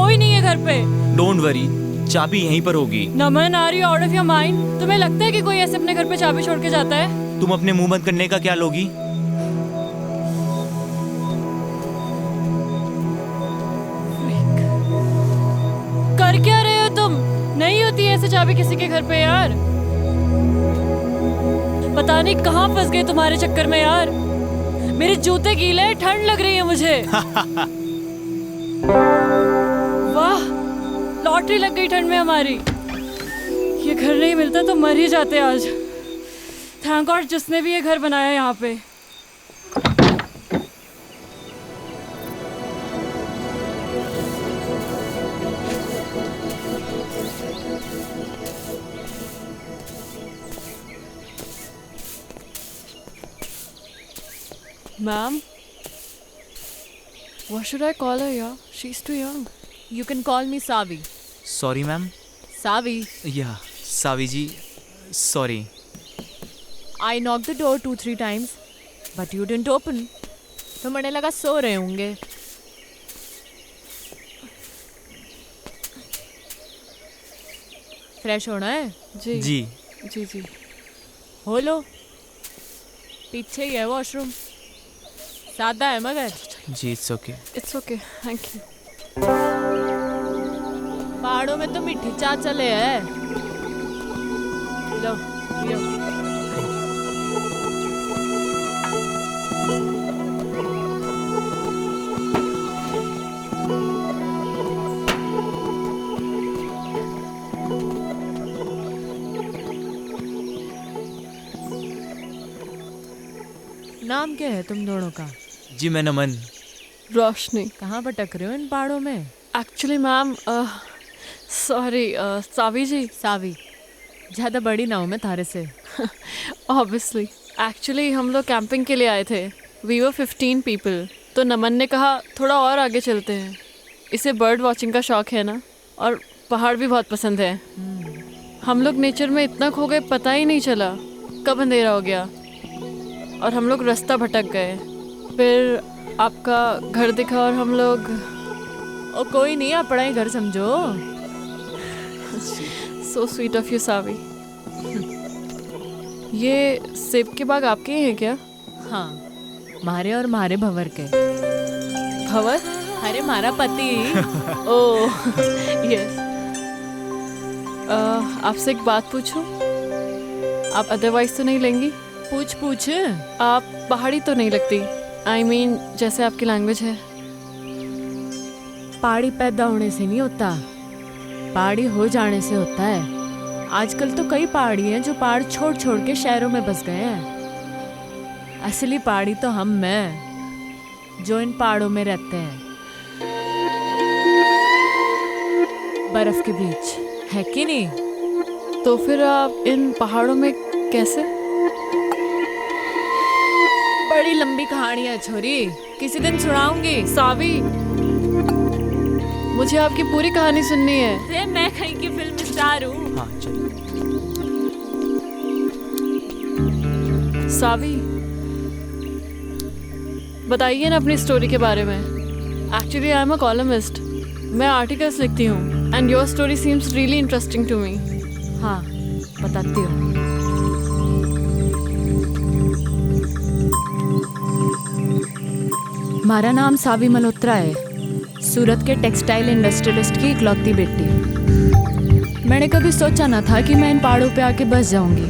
कोई नहीं है घर पे। डोंट वरी, चाबी यहीं पर होगी। Naman, are you out of your mind? तुम्हें लगता है कि कोई ऐसे अपने घर पे चाबी छोड़ के जाता है? तुम अपने मुंह बंद करने का क्या लोगी? कर क्या रहे हो तुम? नहीं होती ऐसे चाबी किसी के घर पे यार। पता नहीं कहाँ फंस गए तुम्हारे चक्कर में यार। मेरे जूते गीले हैं, ठंड लग रही है मुझे। वाह, लॉटरी लग गई ठंड में हमारी। ये घर नहीं मिलता तो मर ही जाते आज। थैंक गॉड जिसने भी ये घर बनाया यहाँ पे। Ma'am, what should I call her? Yeah, she's too young. You can call me Savi. Sorry ma'am. Savi, या सावी जी, sorry. I knocked the door 2-3 times, but you didn't open. तो मुझे लगा सो रहे होंगे। फ्रेश होना है? जी जी जी जी। हो लो, पीछे ही है वॉशरूम। सादा है मगर। जी, it's okay. It's okay, thank you. पहाड़ों में तो मीठी चाय चले है। लो पियो। नाम क्या है तुम दोनों का? जी मैं नमन। रोशनी। कहाँ भटक रहे हो इन पहाड़ों में? एक्चुअली मैम, सॉरी, सावी जी। सावी, ज़्यादा बड़ी ना हूँ मैं थारे से। ऑब्वियसली। एक्चुअली हम लोग कैंपिंग के लिए आए थे। We were 15 people. तो नमन ने कहा थोड़ा और आगे चलते हैं। इसे बर्ड वॉचिंग का शौक है ना, और पहाड़ भी बहुत पसंद है। हम लोग नेचर में इतना खो गए, पता ही नहीं चला कब अंधेरा हो गया और हम लोग रास्ता भटक गए। फिर आपका घर दिखा और हम लोग। ओ कोई नहीं, अपना ही घर समझो। सो स्वीट ऑफ यू सावी। ये सेब के बाग आपके ही हैं क्या? हाँ, मारे और मारे भंवर के। भंवर? अरे मारा पति। Oh yes. आपसे एक बात पूछूं? आप अदरवाइज तो नहीं लेंगी? पूछ पूछ। आप पहाड़ी तो नहीं लगती। आई मीन जैसे आपकी लैंग्वेज है। पहाड़ी पैदा होने से नहीं होता, पहाड़ी हो जाने से होता है। आजकल तो कई पहाड़ी हैं जो पहाड़ छोड़ छोड़ के शहरों में बस गए हैं। असली पहाड़ी तो हम हैं जो इन पहाड़ों में रहते हैं, बर्फ के बीच, है कि नहीं? तो फिर आप इन पहाड़ों में कैसे? बड़ी लंबी कहानी है छोरी, किसी दिन सुनाऊंगी। सावी, मुझे आपकी पूरी कहानी सुननी है। अरे मैं कहीं की फिल्म स्टार हूँ। हाँ चलिए। सावी, बताइए ना अपनी स्टोरी के बारे में। Actually I am a columnist. मैं आर्टिकल्स लिखती हूँ and your story seems really interesting to me. हाँ बताती हूँ। हमारा नाम सावी मल्होत्रा है, सूरत के टेक्सटाइल इंडस्ट्रियलिस्ट की इकलौती बेटी। मैंने कभी सोचा ना था कि मैं इन पहाड़ों पे आके बस जाऊंगी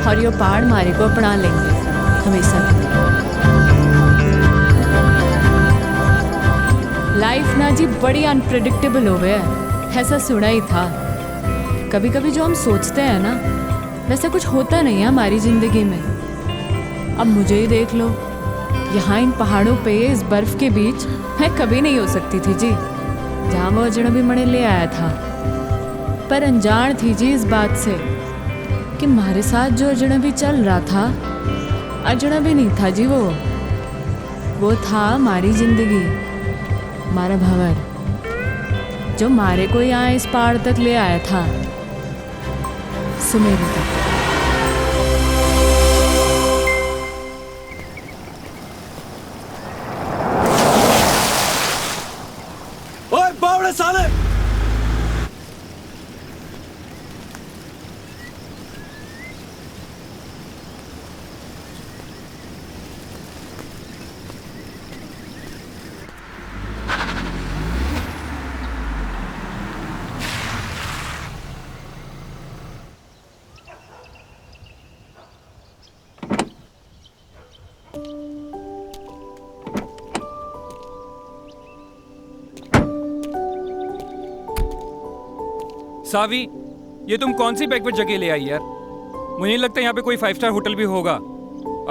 और ये पहाड़ हमारे को अपना लेंगे हमेशा के लिए। लाइफ ना जी बड़ी अनप्रेडिक्टेबल हो गया है, ऐसा सुना ही था। कभी कभी जो हम सोचते हैं ना, वैसा कुछ होता नहीं है हमारी ज़िंदगी में। अब मुझे ही देख लो, यहाँ इन पहाड़ों पे इस बर्फ़ के बीच मैं कभी नहीं हो सकती थी जी, जहाँ वो अजनबी मणे ले आया था। पर अनजान थी जी इस बात से कि हमारे साथ जो अजनबी चल रहा था, अजनबी नहीं था जी, वो था हमारी ज़िंदगी, हमारा भंवर, जो हमारे को यहाँ इस पहाड़ तक ले आया था, सुमेरु तक। ओए बावड़े साले। सावी, ये तुम कौन सी बैकवर्ड जगह ले आई यार? मुझे नहीं लगता यहाँ पे कोई 5 स्टार होटल भी होगा।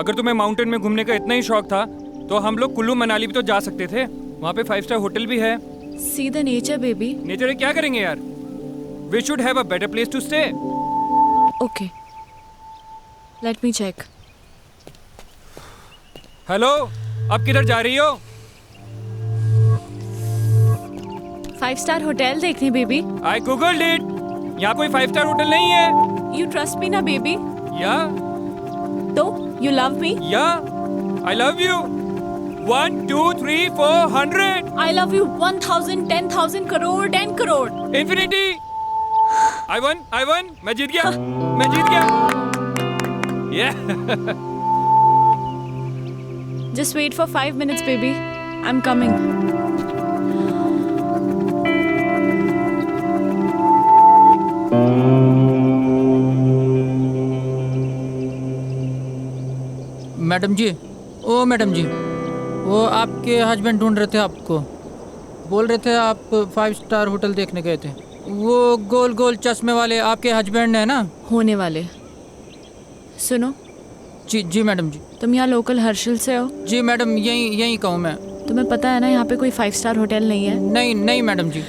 अगर तुम्हें माउंटेन में घूमने का इतना ही शौक था तो हम लोग कुल्लू मनाली भी तो जा सकते थे। वहाँ पे 5 स्टार होटल भी है। See the nature baby. Nature में क्या करेंगे यार? We should have a better place to stay. Okay, let me check. Hello, अब किधर जा रही हो? 5 स्टार होटल देखने बेबी। I googled it. यहाँ कोई 5 स्टार होटल नहीं है। यू ट्रस्ट मी ना बेबी? या तो यू लव मी? या I love you. 1 2 3 4 100 I love you 1000 10,000 crore 10 crore. Infinity. I won. मैं जीत गया। मैं जीत गया। Yeah. Just wait for 5 minutes baby. I'm coming. Madam जी, ओ मैडम जी, वो आपके हस्बैंड ढूंढ रहे थे आपको। बोल रहे थे आप 5 स्टार होटल देखने गए थे। वो गोल गोल चश्मे वाले आपके हस्बैंड है ना? होने वाले। सुनो। जी मैडम जी। तुम यहाँ लोकल हर्षिल से हो? जी मैडम, यहीं का हूँ मैं। तुम्हें पता है ना यहाँ पे कोई 5 स्टार होटल नहीं है? नहीं मैडम जी।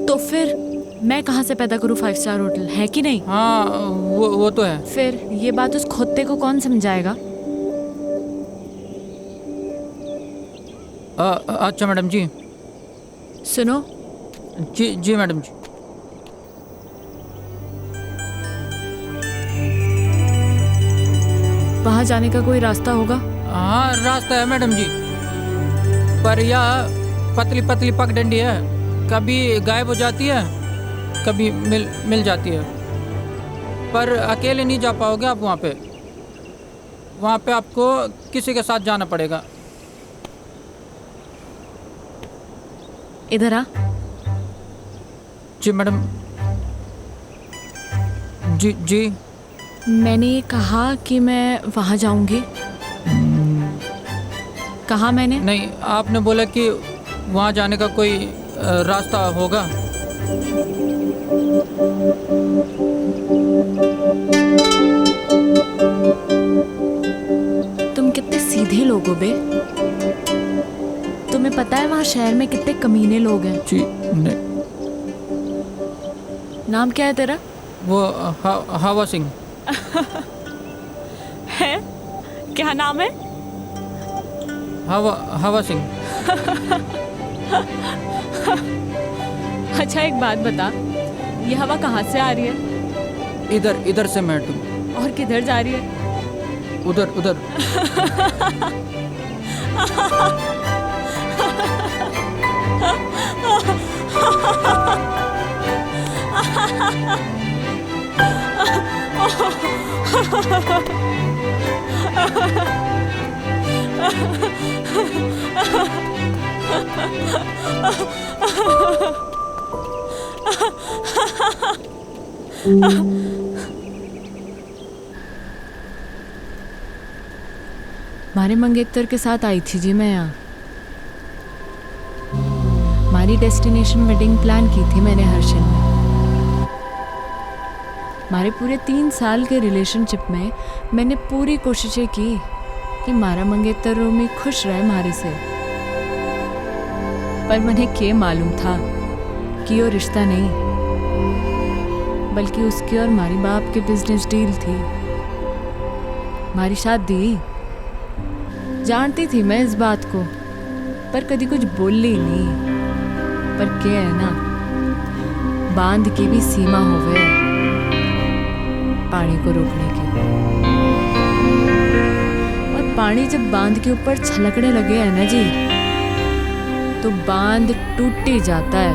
तो फिर मैं कहाँ से पैदा करूँ 5 स्टार होटल, है कि नहीं? हाँ, वो तो है। फिर ये बात उस खोते को कौन समझाएगा? अच्छा मैडम जी। सुनो। जी मैडम जी। वहाँ जाने का कोई रास्ता होगा? हाँ, रास्ता है मैडम जी, पर यह पतली पतली पगडंडी है। कभी गायब हो जाती है, कभी मिल जाती है। पर अकेले नहीं जा पाओगे आप वहाँ पे। वहाँ पे आपको किसी के साथ जाना पड़ेगा। इधर आ। जी मैडम। जी। मैंने ये कहा कि मैं वहाँ जाऊंगी। कहा मैंने? नहीं, आपने बोला कि वहाँ जाने का कोई रास्ता होगा। तुम कितने सीधे लोग हो बे। तुम्हें पता है वहाँ शहर में कितने कमीने लोग हैं? जी नहीं। नाम क्या है तेरा? वो हवा सिंह है? क्या नाम है? हवा सिंह। अच्छा एक बात बता, ये हवा कहाँ से आ रही है? इधर से मैडम। और किधर जा रही है? उधर। मारे मंगेतर के साथ आई थी जी मैं यहाँ। हमारी डेस्टिनेशन वेडिंग प्लान की थी मैंने हर्षिल में। हमारे पूरे 3 साल के रिलेशनशिप में मैंने पूरी कोशिशें की कि मारा मंगेतर रोमी खुश रहे हमारे से। पर मुझे क्या मालूम था कि वो रिश्ता नहीं, बल्कि उसकी और हमारी बाप की बिजनेस डील थी। हमारी शादी जानती थी मैं इस बात को, पर कभी कुछ बोली नहीं। पर क्या है ना, बांध की भी सीमा होवे पानी को रोकने की। और पानी जब बांध के ऊपर छलकने लगे है ना जी, तो बांध टूट ही जाता है।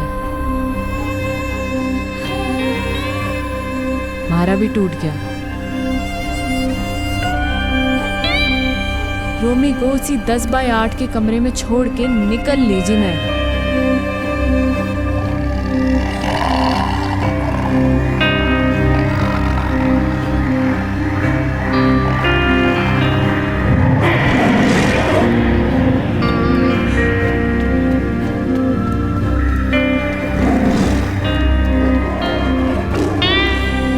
हमारा भी टूट गया। रोमी को उसी 10 बाय 8 के कमरे में छोड़ के निकल लीजिए मैं।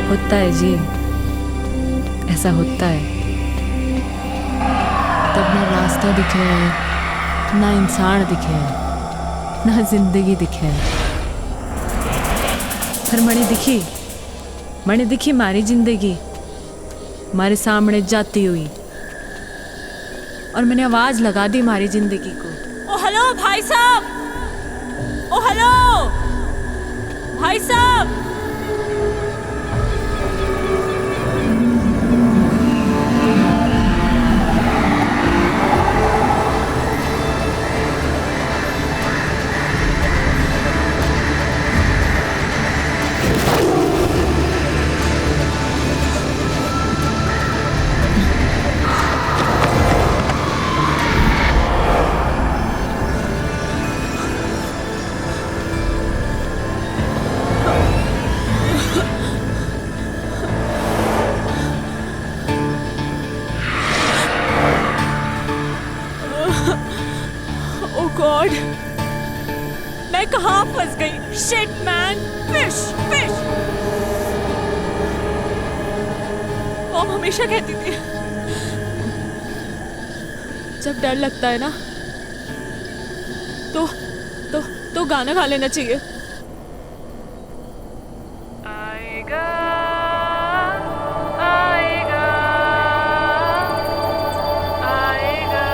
होता है जी, ऐसा होता है। तब ना रास्ता दिखे है, ना इंसान दिखे है, ना जिंदगी दिखे है। पर मैंने दिखी हमारी जिंदगी हमारे सामने जाती हुई, और मैंने आवाज लगा दी हमारी जिंदगी को। ओ हेलो भाई साहब, ओ हेलो भाई साहब। गॉड, मैं कहाँ फंस गई? Shit man, fish fish. Mom हमेशा कहती थी जब डर लगता है ना तो गाना गा लेना चाहिए। आएगा आएगा आएगा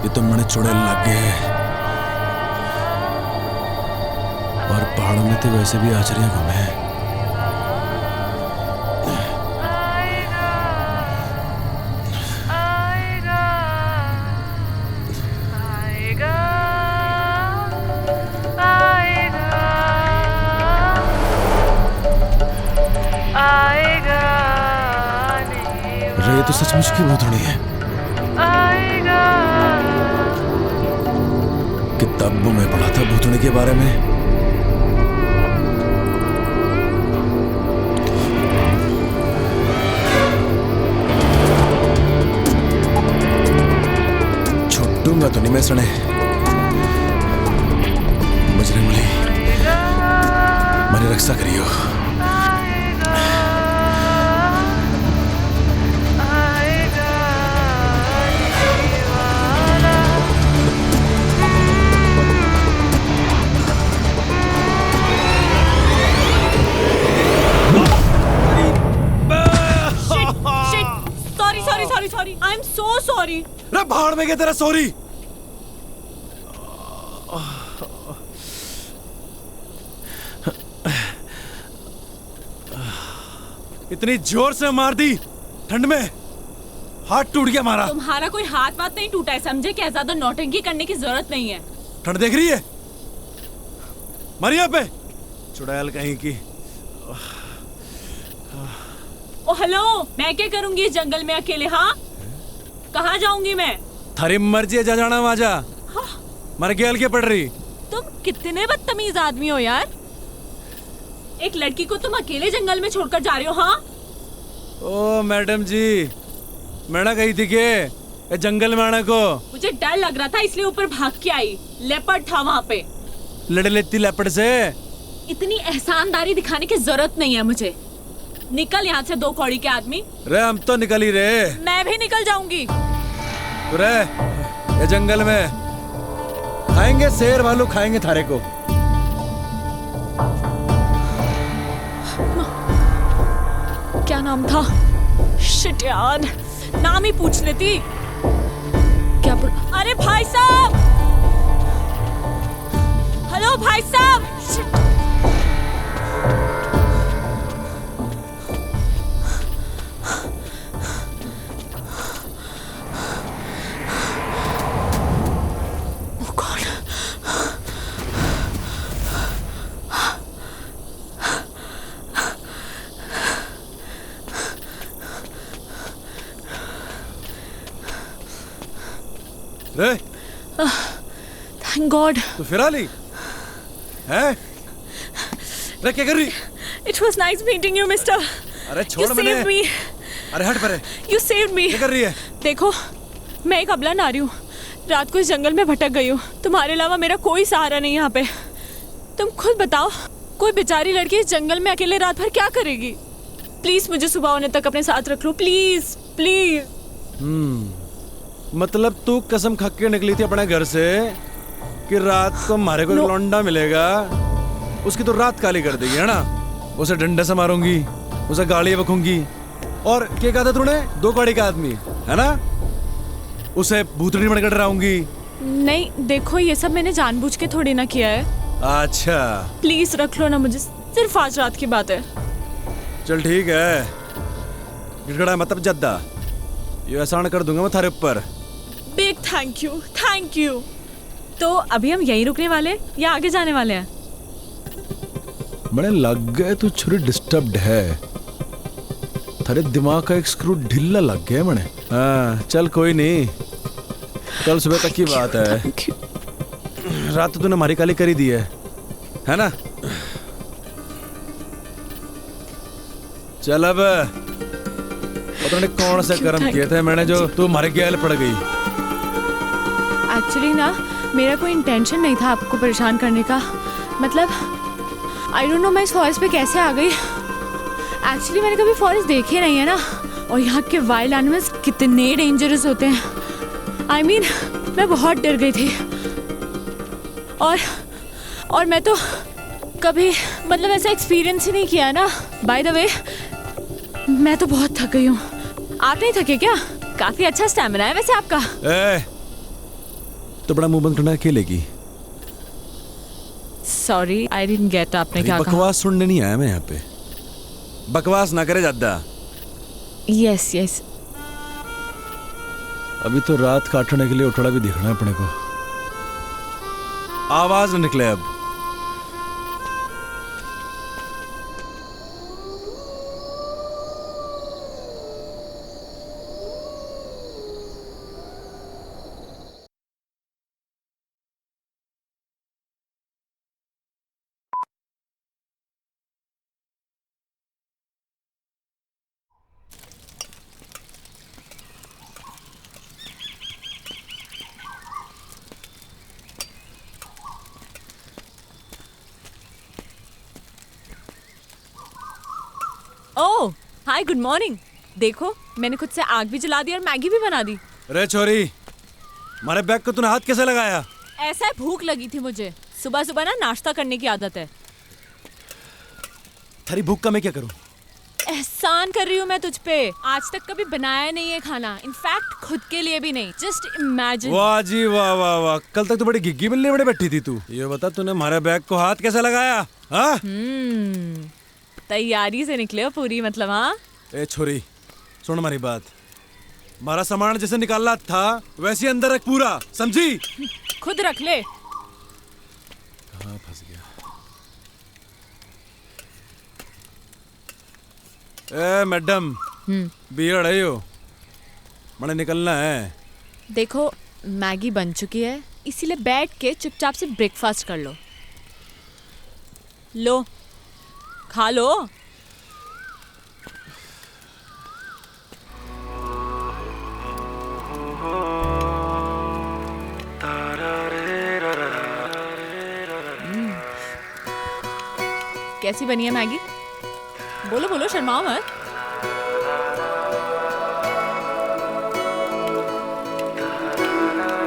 ये तो मने चुड़ैल लग गए, और पहाड़ों में तो वैसे भी आचरियां कम है। अरे ये तो सचमुच की भूतनी है। किताबों में पढ़ा था भूतनी के बारे में। छुट्टूंगा तो नहीं मैं सुने। मुझे मिली मेरी रक्षा करियो। Sorry, I'm so sorry. रे भाड़ में गया तेरा सॉरी। इतनी जोर से मार दी ठंड में, हाथ टूट गया हमारा। तुम्हारा कोई हाथ वाथ नहीं टूटा है, समझे? क्या ज्यादा नौटंकी करने की जरूरत नहीं है। ठंड देख रही है मरिया पे, चुड़ैल कहीं की। ओ हेलो, मैं क्या करूंगी इस जंगल में अकेले? हाँ, कहाँ जाऊंगी मैं? थारी मर्जी है, जा जाना वहां जा। हाँ? मर के हल्के पड़ रही। तुम कितने बदतमीज आदमी हो यार। एक लड़की को तुम अकेले जंगल में छोड़कर जा रहे हो? हाँ? ओ मैडम जी, मैंने कही थी कि जंगल में आने को। मुझे डर लग रहा था इसलिए ऊपर भाग के आई। लेपर्ड था वहाँ पे। लड़ लेती लेपर्ड से। इतनी एहसानदारी दिखाने की जरूरत नहीं है मुझे। निकल यहाँ से, दो कौड़ी के आदमी। रे हम तो निकल ही रहे। मैं भी निकल जाऊंगी। रे ये जंगल में खाएंगे, शेर भालू खाएंगे थारे को। नाम था? शिट यार, नाम ही पूछ लेती। क्या अरे भाई साहब, हेलो भाई साहब। शिट। ओ गॉड। रे थैंक गॉड। तू फिर आ ली है? रे क्या कर रही? It was nice meeting you, mister. अरे You छोड़ मैंने। saved me. अरे हट परे। You saved me. क्या कर रही है? देखो, मैं एक अबला नारी हूँ। रात को इस जंगल में भटक गई हूँ। तुम्हारे अलावा मेरा कोई सहारा नहीं यहाँ पे। तुम खुद बताओ, कोई बेचारी लड़की इस जंगल में अकेले रात भर क्या करेगी? प्लीज मुझे सुबह होने तक अपने साथ रख लो, प्लीज प्लीज। मतलब तू कसम खा के निकली थी अपने घर से कि रात को हमारे को लौंडा मिलेगा, उसकी तो रात काली कर देगी, है ना? उसे डंडे से मारूंगी, उसे गाड़ी बकूंगी, और क्या कहा था तूने? 2 गाड़ी का आदमी, है ना? उसे भूतनी बनकर डराऊंगी। नहीं देखो, ये सब मैंने जानबूझ के थोड़ी ना किया है। अच्छा प्लीज रख लो ना मुझे, सिर्फ आज रात की बात है। चल ठीक है, गिड़गड़ा मतलब जद्दा, ये एहसान कर दूंगा मैं थारे ऊपर। Big thank you, thank you. तो अभी हम यहीं रुकने वाले या आगे जाने वाले हैं? मैंने लग गए तू छुरी डिस्टर्ब्ड है, थारे दिमाग का एक स्क्रू ढीला लग गया मैंने। हाँ चल कोई नहीं, कल सुबह तक की बात है। Thank you. रात तो तूने हमारी काली करी दी है ना? चल अब पता नहीं कौन से कर्म किए थे मैंने जो तू हमारे गैल पड़ गई। एक्चुअली ना, मेरा कोई इंटेंशन नहीं था आपको परेशान करने का। मतलब आई डोंट नो मैं इस फॉरेस्ट पे कैसे आ गई। एक्चुअली मैंने कभी फॉरेस्ट देखे नहीं है ना, और यहाँ के वाइल्ड एनिमल्स कितने डेंजरस होते हैं। आई मीन मैं बहुत डर गई थी, और मैं तो कभी मतलब ऐसा एक्सपीरियंस ही नहीं किया ना। बाय द वे, मैं तो बहुत थक गई हूँ। आप नहीं थके क्या? काफी अच्छा स्टैमिना है वैसे आपका। तो बड़ा मुंह बंद करना अकेलेगी। सॉरी आई डिडंट गेट, आपने क्या कहा? बकवास सुनने नहीं आया मैं यहाँ पे, बकवास ना करे ज्यादा। Yes yes. अभी तो रात काटने के लिए उठड़ा भी दिखना है अपने को, आवाज न निकले अब। ओह हाय, गुड मॉर्निंग। देखो मैंने खुद से आग भी जला दी और मैगी भी बना दी। अरे छोरी, हमारे बैग को तूने हाथ कैसे लगाया? ऐसा है, भूख लगी थी मुझे। सुबह सुबह ना नाश्ता करने की आदत है। थारी भूख का मैं क्या करूं? एहसान कर रही हूँ मैं तुझ पे। आज तक कभी बनाया नहीं है खाना, इनफैक्ट खुद के लिए भी नहीं। Just imagine. वाह जी वाह वाह वाह, कल तक तो बड़ी गिग्गी बिल्ली बड़े बैठी थी तू। ये बता तूने हमारे बैग को हाथ कैसे लगाया? हाँ? तैयारी से निकले हो पूरी, मतलब। हाँ ए छोरी, सुन हमारी बात। हमारा सामान जैसे निकालना था वैसे ही अंदर रख पूरा, समझी? खुद रख ले। कहाँ फंस गया? ए मैडम, बियर है यो, मैंने निकलना है। देखो मैगी बन चुकी है, इसीलिए बैठ के चुपचाप से ब्रेकफास्ट कर लो। लो खा लो। कैसी बनी है मैगी? बोलो बोलो, शर्माओ मत।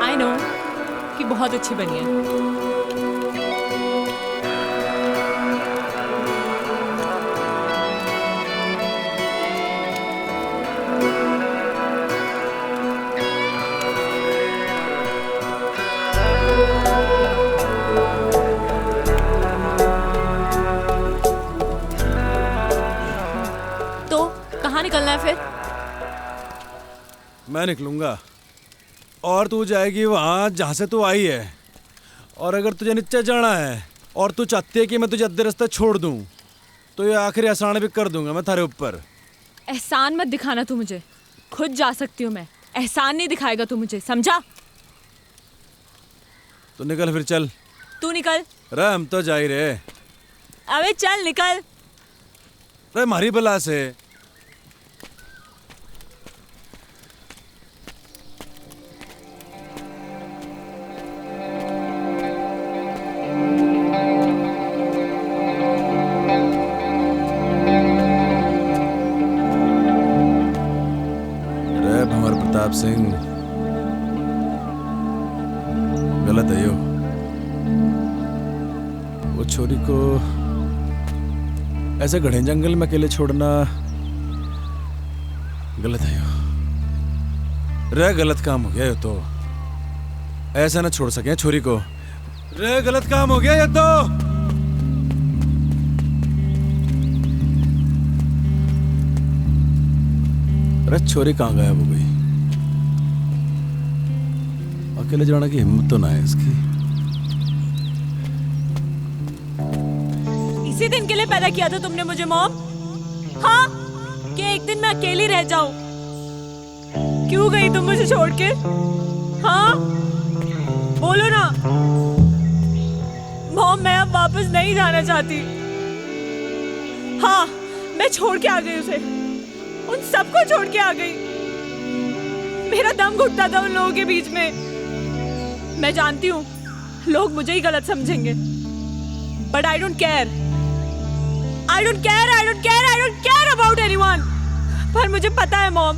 आई नो कि बहुत अच्छी बनी है। कहाँ निकलना है फिर? मैं निकलूंगा और तू जाएगी वहाँ जहाँ से तू आई है। और अगर तुझे नीचे जाना है और तू चाहती है कि मैं तुझे अद्धे रास्ते छोड़ दूँ तो ये आखिरी एहसान भी कर दूंगा मैं थारे ऊपर। एहसान मत दिखाना तू मुझे, खुद जा सकती हूँ मैं, एहसान नहीं दिखाएगा तू मुझे, समझा? तो निकल फिर चल। तू निकल। रे हम तो जा ही रहे। अबे चल निकल। रे मारी बला से। रे भंवर प्रताप सिंह, गलत है यो। वो छोरी को ऐसे घने जंगल में अकेले छोड़ना गलत है यो। रे गलत काम हो गया ये तो, ऐसा ना छोड़ सके छोरी को। रे गलत काम हो गया ये तो। रे छोरी कहाँ गायब हो गई? अकेले जाने की हिम्मत तो ना है इसकी। इसी दिन के लिए पैदा किया था तुमने मुझे मॉम? हाँ, कि एक दिन मैं अकेली रह जाऊं? क्यों गई तुम मुझे छोड़ के? हाँ, बोलो ना। मॉम मैं अब वापस नहीं जाना चाहती। हाँ, मैं छोड़ के आ गई उसे, उन सबको छोड़ के आ गई। मेरा दम घुटता था उन लोगों के बीच में। मैं जानती हूँ लोग मुझे ही गलत समझेंगे, but I don't care. I don't care about anyone। पर मुझे पता है मॉम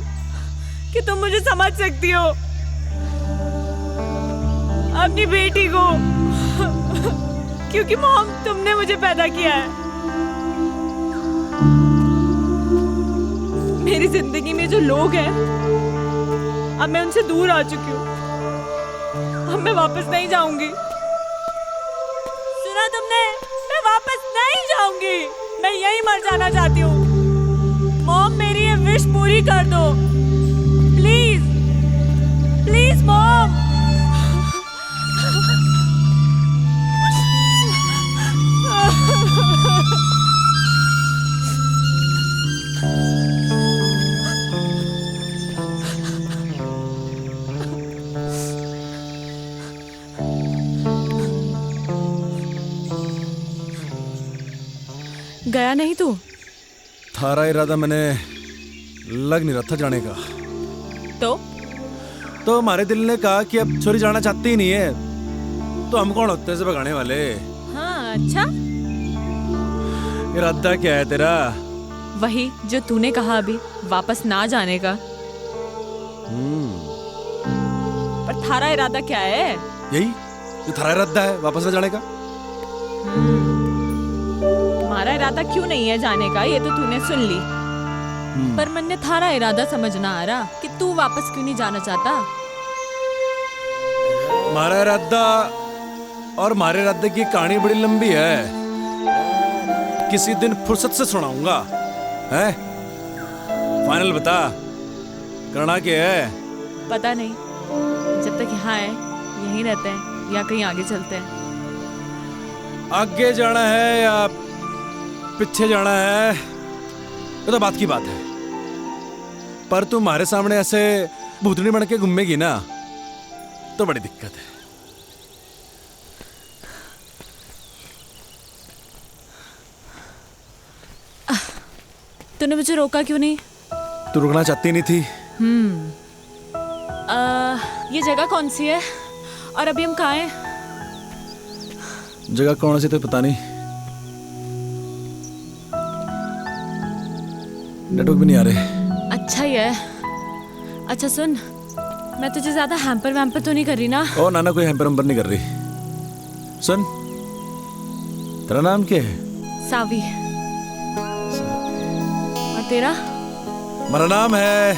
कि तुम मुझे समझ सकती हो, अपनी बेटी को, क्योंकि मॉम तुमने मुझे पैदा किया है। मेरी जिंदगी में जो लोग हैं अब मैं उनसे दूर आ चुकी हूँ। अब मैं वापस नहीं जाऊंगी। सुना तुमने? मैं वापस नहीं जाऊंगी। मैं यहीं मर जाना चाहती हूँ। मॉम मेरी ये विश पूरी कर दो प्लीज, प्लीज मॉम। गया नहीं तू? थारा इरादा मैंने लग नहीं रहा था जाने का। तो हमारे दिल ने कहा कि अब छोरी जाना चाहती ही नहीं है, तो हम कौन होते हैं इसे भगाने वाले? हाँ अच्छा, इरादा क्या है तेरा? वही जो तूने कहा अभी, वापस ना जाने का। पर थारा इरादा क्या है? यही जो थारा इरादा है, वापस ना जाने का। हमारा इरादा क्यों नहीं है जाने का, ये तो तूने सुन ली। पर मन ने थारा इरादा समझना आ रहा कि तू वापस क्यों नहीं जाना चाहता। हमारा इरादा और हमारे इरादे की कहानी बड़ी लंबी है, किसी दिन फुर्सत से सुनाऊंगा। है फाइनल बता, करना क्या है? पता नहीं, जब तक यहाँ है यहीं रहते हैं या कहीं आगे चलते हैं। आगे जाना है या पीछे जाना है ये तो बात की बात है, पर तू हमारे सामने ऐसे भूतनी बन के घूमेगी ना तो बड़ी दिक्कत है। तूने मुझे रोका क्यों नहीं? तू रुकना चाहती नहीं थी। ये जगह कौन सी है और अभी हम कहाँ हैं? जगह कौन सी तो पता नहीं, नेटवर्क भी नहीं आ रहे। अच्छा ही है। अच्छा सुन, मैं तुझे ज्यादा हैम्पर वैम्पर तो नहीं कर रही ना? ओ नाना, कोई हैम्पर वैम्पर नहीं कर रही। सुन, तेरा नाम क्या है? सावी। और तेरा? मेरा नाम है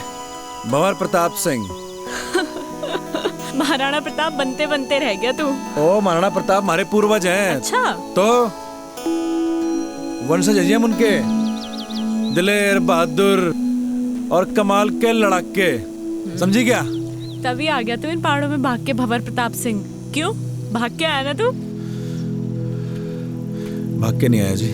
भंवर प्रताप सिंह। महाराणा प्रताप बनते बनते रह गया तू। ओ महाराणा प्रताप हमारे पूर्वज हैं। अच्छा, तो वंशज हैं हम उनके, दिलेर बहादुर और कमाल के लड़ाके, समझी क्या? तभी आ गया तू इन पहाड़ों में भाग के भंवर प्रताप सिंह। क्यों भाग के आया ना तू? भाग के नहीं आया जी।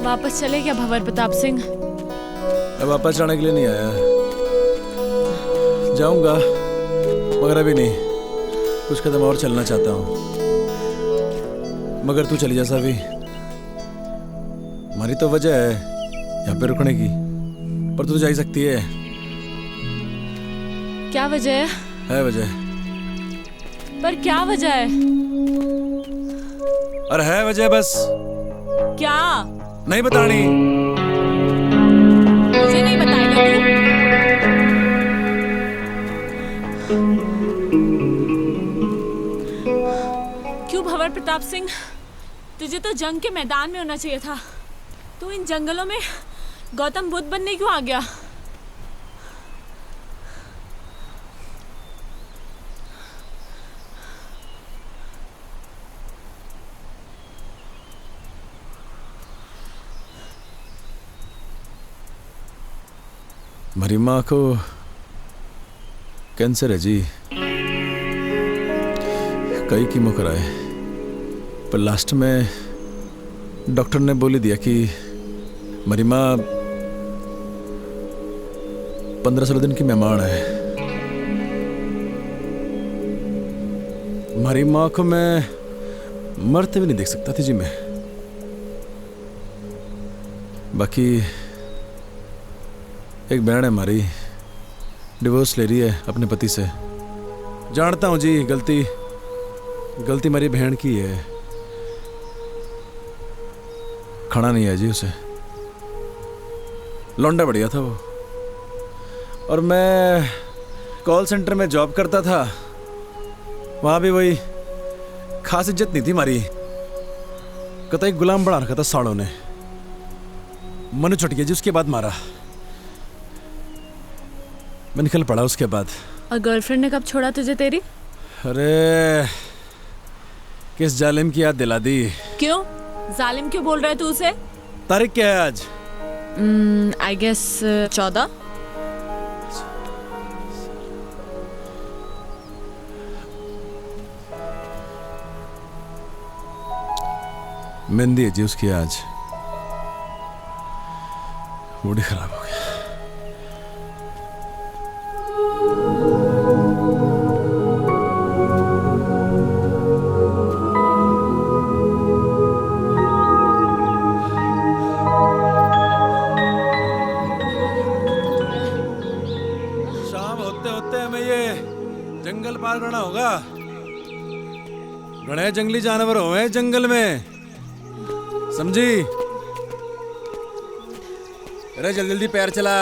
वापस चले क्या भंवर प्रताप सिंह? मैं वापस जाने के लिए नहीं आया, जाऊंगा मगर अभी नहीं, कुछ कदम और चलना चाहता हूँ। मगर तू चली जा सावी, हमारी तो वजह है यहाँ पे रुकने की, पर तू जा ही सकती है। क्या वजह है वजह, पर क्या वजह है? अरे है वजह, बस क्या? नहीं बतानी। मुझे नहीं बताएगा तू? क्यों भंवर प्रताप सिंह, तुझे तो जंग के मैदान में होना चाहिए था। तू इन जंगलों में गौतम बुद्ध बनने क्यों आ गया? हमारी माँ को कैंसर है जी, कई कीमो कराए, पर लास्ट में डॉक्टर ने बोली दिया कि हमारी माँ 15-16 दिन की मेहमान है। हमारी माँ को मैं मरते भी नहीं देख सकता थी जी मैं। बाकी एक बहन है हमारी, डिवोर्स ले रही है अपने पति से। जानता हूँ जी, गलती मेरी बहन की है, खाना नहीं है जी उसे। लौंडा बढ़िया था वो, और मैं कॉल सेंटर में जॉब करता था, वहाँ भी वही खास इज्जत नहीं थी हमारी। कतई गुलाम बना रखा था साड़ों ने। मनु चट गया जी, उसके बाद मारा, मैं निकल पड़ा उसके बाद। और गर्लफ्रेंड ने कब छोड़ा तुझे तेरी? अरे किस जालिम की याद दिला दी। क्यों जालिम क्यों बोल रहा है तू उसे? तारीख क्या है आज? I guess 14। मेहंदी है जी उसकी आज, मूड ही खराब हो गया। शाम होते होते हमें ये जंगल पार करना होगा। घने जंगली जानवर हुए जंगल में, समझी? अरे जल्दी जल्दी पैर चला।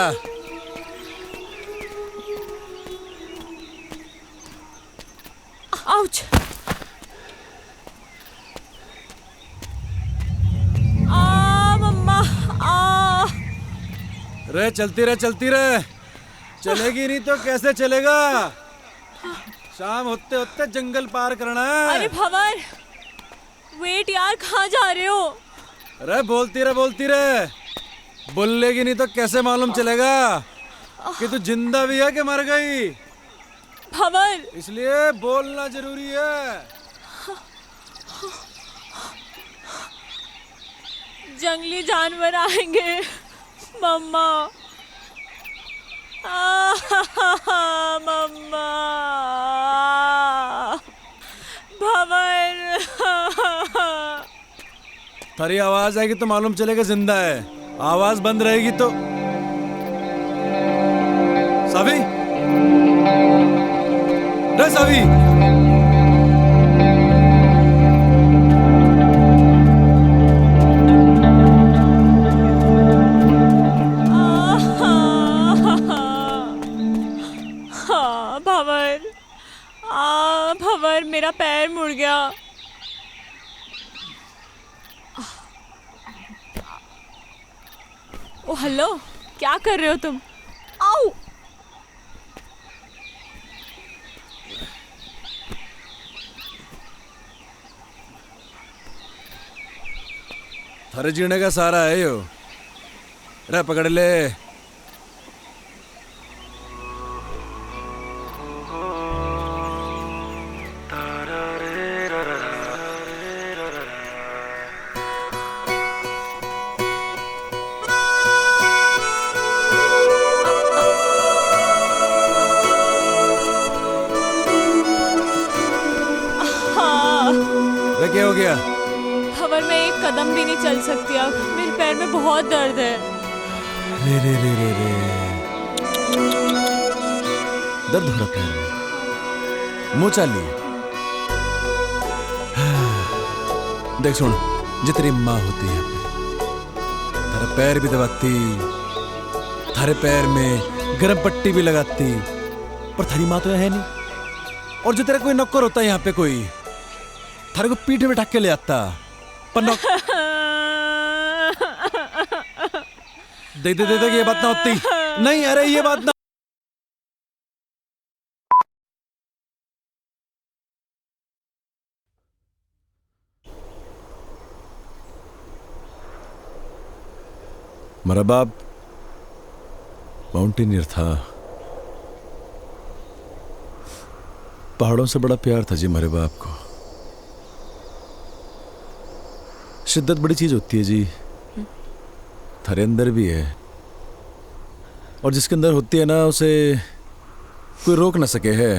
आउच! आ मम्मा आ! रे चलती रहे, चलेगी नहीं तो कैसे चलेगा? शाम होते होते जंगल पार करना है। अरे भंवर, वेट यार, कहाँ जा रहे हो? अरे बोलती रहे, बोलेगी नहीं तो कैसे मालूम चलेगा कि तू जिंदा भी है कि मर गई? भंवर, इसलिए बोलना जरूरी है। जंगली जानवर आएंगे मम्मा। मम्मा, भंवर। थारी आवाज आएगी तो मालूम चलेगा जिंदा है, आवाज बंद रहेगी तो। सावी, रे सावी, भंवर, भंवर, मेरा पैर मुड़ गया। ओ हेलो, क्या कर रहे हो तुम? आओ! अरे जीने का सारा है यो। रे पकड़ ले। रे क्या हो गया? खबर में एक कदम भी नहीं चल सकती अब, मेरे पैर में बहुत दर्द है। रे रे रे रे रे दर्द हो रहा पैर में। मुंह चाली। देख सुन, जे तेरी माँ होती है थारे पैर भी दबाती, थारे पैर में गर्म पट्टी भी लगाती, पर थारी माँ तो है नहीं। और जो तेरा कोई नौकर होता है यहाँ पे कोई, थारे को पीठ में ढक के ले आता, पर दे ये बात ना होती। नहीं अरे ये बात ना। मेरा बाप माउंटेनियर था, पहाड़ों से बड़ा प्यार था जी मेरे बाप को। शिद्दत बड़ी चीज होती है जी, थारे अंदर भी है, और जिसके अंदर होती है ना उसे कोई रोक ना सके है।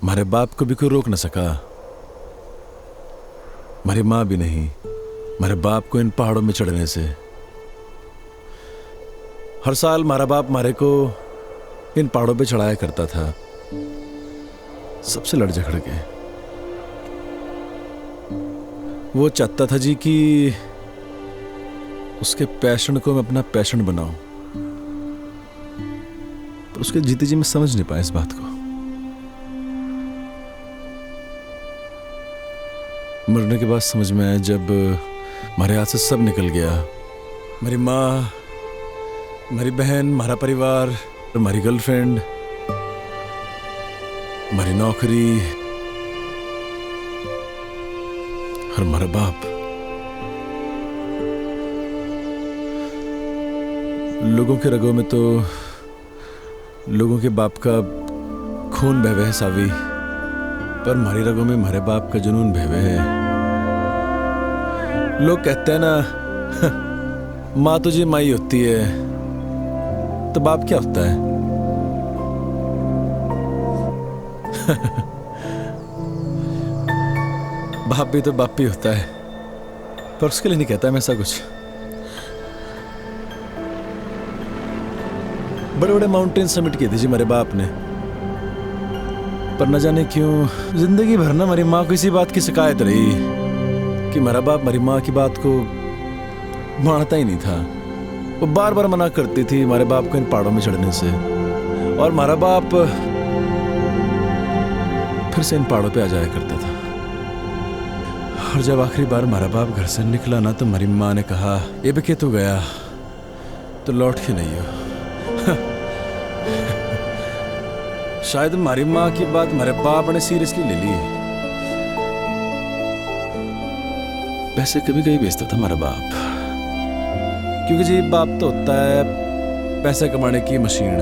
हमारे बाप को भी कोई रोक ना सका, हमारी माँ भी नहीं, हमारे बाप को इन पहाड़ों में चढ़ने से। हर साल हमारा बाप हमारे को इन पहाड़ों पे चढ़ाया करता था, सबसे लड़ झगड़ के। वो चाहता था जी कि उसके पैशन को मैं अपना पैशन बनाऊं, पर उसके जीते जी मैं समझ नहीं पाया इस बात को। मरने के बाद समझ में आया, जब हमारे हाथ से सब निकल गया, मेरी माँ, मेरी बहन, हमारा परिवार, हमारी गर्लफ्रेंड, हमारी नौकरी और हमारा बाप। लोगों के रगों में तो लोगों के बाप का खून बहवे है सावी, पर हमारी रगों में हमारे बाप का जुनून बहवे है। लोग कहते हैं ना माँ तुझे माई होती है, तो बाप क्या होता है? बाप भी तो बाप ही होता है, पर उसके लिए नहीं कहता मैं ऐसा कुछ। बड़े बड़े माउंटेन समिट किए थे जी मेरे बाप ने, पर न जाने क्यों जिंदगी भर ना हमारी माँ को इसी बात की शिकायत रही कि मेरा बाप हमारी माँ की बात को मानता ही नहीं था। वो बार बार मना करती थी हमारे बाप को इन पहाड़ों में चढ़ने से, और हमारा बाप फिर से इन पहाड़ों पे आ जाया करता था। और जब आखिरी बार हमारा बाप घर से निकला ना, तो हमारी माँ ने कहा, ये भी तू गया तो लौट के नहीं हो। शायद हमारी माँ की बात हमारे बाप ने सीरियसली ले ली। वैसे कभी कभी बेचता था हमारा बाप, क्योंकि जी बाप तो होता है पैसे कमाने की मशीन,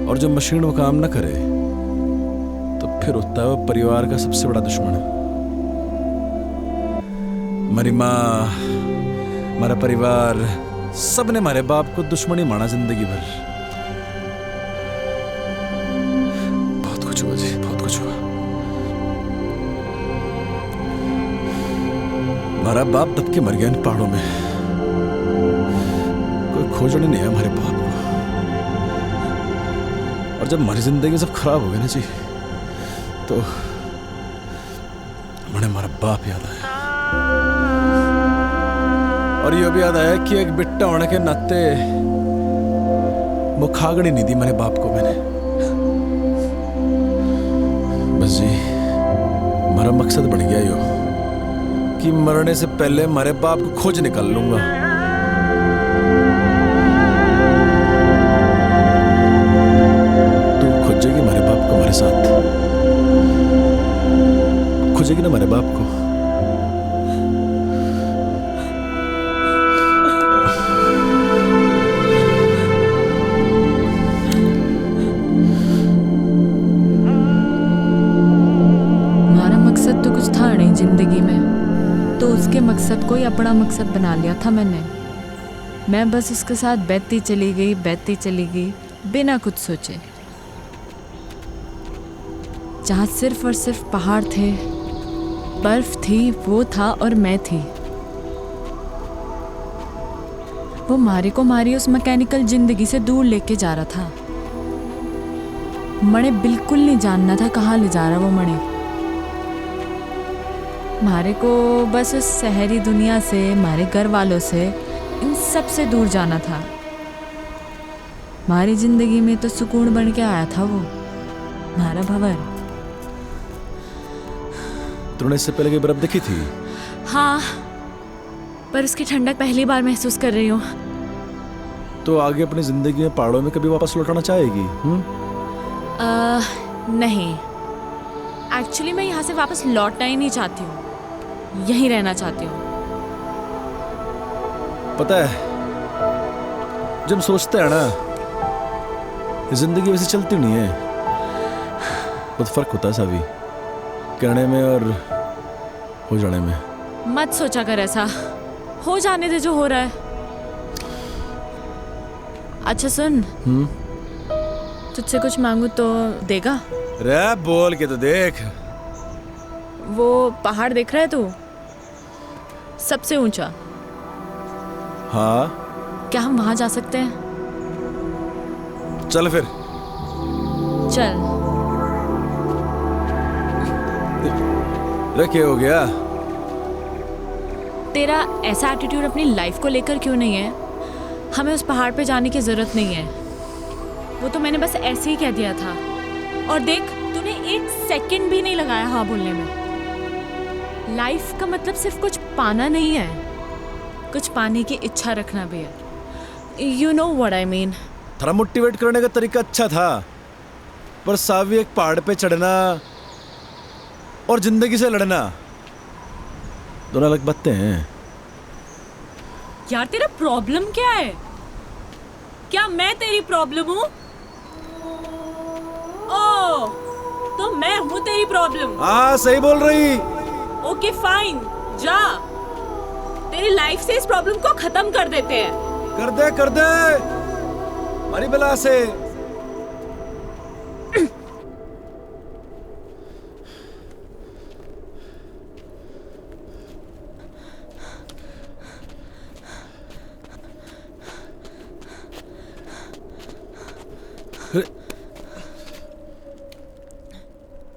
और जो मशीन वो काम ना करे तो फिर होता है वो परिवार का सबसे बड़ा दुश्मन। हमारी माँ, हमारा परिवार, सब ने हमारे बाप को दुश्मनी माना जिंदगी भर। बहुत कुछ हुआ जी, बहुत कुछ हुआ। हमारा बाप दब के मर गया इन पहाड़ों में, कोई खोजने नहीं है हमारे बाप को। और जब हमारी जिंदगी सब खराब हो गई ना जी, तो मुझे हमारा बाप याद आया। और ये भी याद आया कि एक बिट्टा होने के नाते वो खागड़ी नहीं दी मेरे बाप को मैंने। बस जी हमारा मकसद बन गया यो कि मरने से पहले हमारे बाप को खोज निकाल लूंगा। तू खोजेगी हमारे बाप को हमारे साथ, खोजेगी ना हमारे बाप को? जिंदगी में, तो उसके मकसद को ही अपना मकसद बना लिया था मैंने। मैं बस उसके साथ बहती चली गई बिना कुछ सोचे। जहाँ सिर्फ और सिर्फ पहाड़ थे, बर्फ थी, वो था और मैं थी। वो मारी को मारी उस मैकेनिकल जिंदगी से दूर लेके जा रहा था। मणे बिल्कुल नहीं जानना था कहाँ ले जा रहा वो मणे। मारे को बस उस शहरी दुनिया से, मारे घर वालों से, इन सब से दूर जाना था। हमारी जिंदगी में तो सुकून बन के आया था वो, हमारा भंवर। तूने इससे पहले की बर्फ देखी थी? हाँ, पर उसकी ठंडक पहली बार महसूस कर रही हूँ। तो आगे अपनी जिंदगी में पहाड़ों में कभी वापस लौटाना चाहेगी? नहीं, एक्चुअली मैं यहाँ से वापस लौटना ही नहीं चाहती हूँ, यहीं रहना चाहती हूँ। पता है, जब हम सोचते हैं ना, जिंदगी वैसे चलती नहीं है। बहुत फर्क होता है सावी, कहने में और हो जाने में। मत सोचा कर ऐसा, हो जाने दे जो हो रहा है। अच्छा सुन, तुझसे कुछ मांगू तो देगा? रे बोल के तो देख। वो पहाड़ देख रहा है तू, सबसे ऊंचा? हाँ। क्या हम वहां जा सकते हैं? चल फिर। चल। रे क्या हो गया? तेरा ऐसा एटीट्यूड अपनी लाइफ को लेकर क्यों नहीं है? हमें उस पहाड़ पे जाने की जरूरत नहीं है, वो तो मैंने बस ऐसे ही कह दिया था। और देख, तूने 1 सेकंड भी नहीं लगाया हाँ बोलने में। लाइफ का मतलब सिर्फ कुछ पाना नहीं है, कुछ पाने की इच्छा रखना भी है। You know what I mean. थोड़ा मोटिवेट करने का तरीका अच्छा था, पर सावी एक पहाड़ पे चढ़ना और जिंदगी से लड़ना दोनों अलग बातें हैं। यार तेरा प्रॉब्लम क्या है? क्या मैं तेरी प्रॉब्लम हूँ? ओह, तो मैं हूँ तेरी प्रॉब्लम? हाँ सही बोल रही। ओके फाइन, जा, तेरी लाइफ से इस प्रॉब्लम को खत्म कर देते हैं। कर दे हमारी बला से।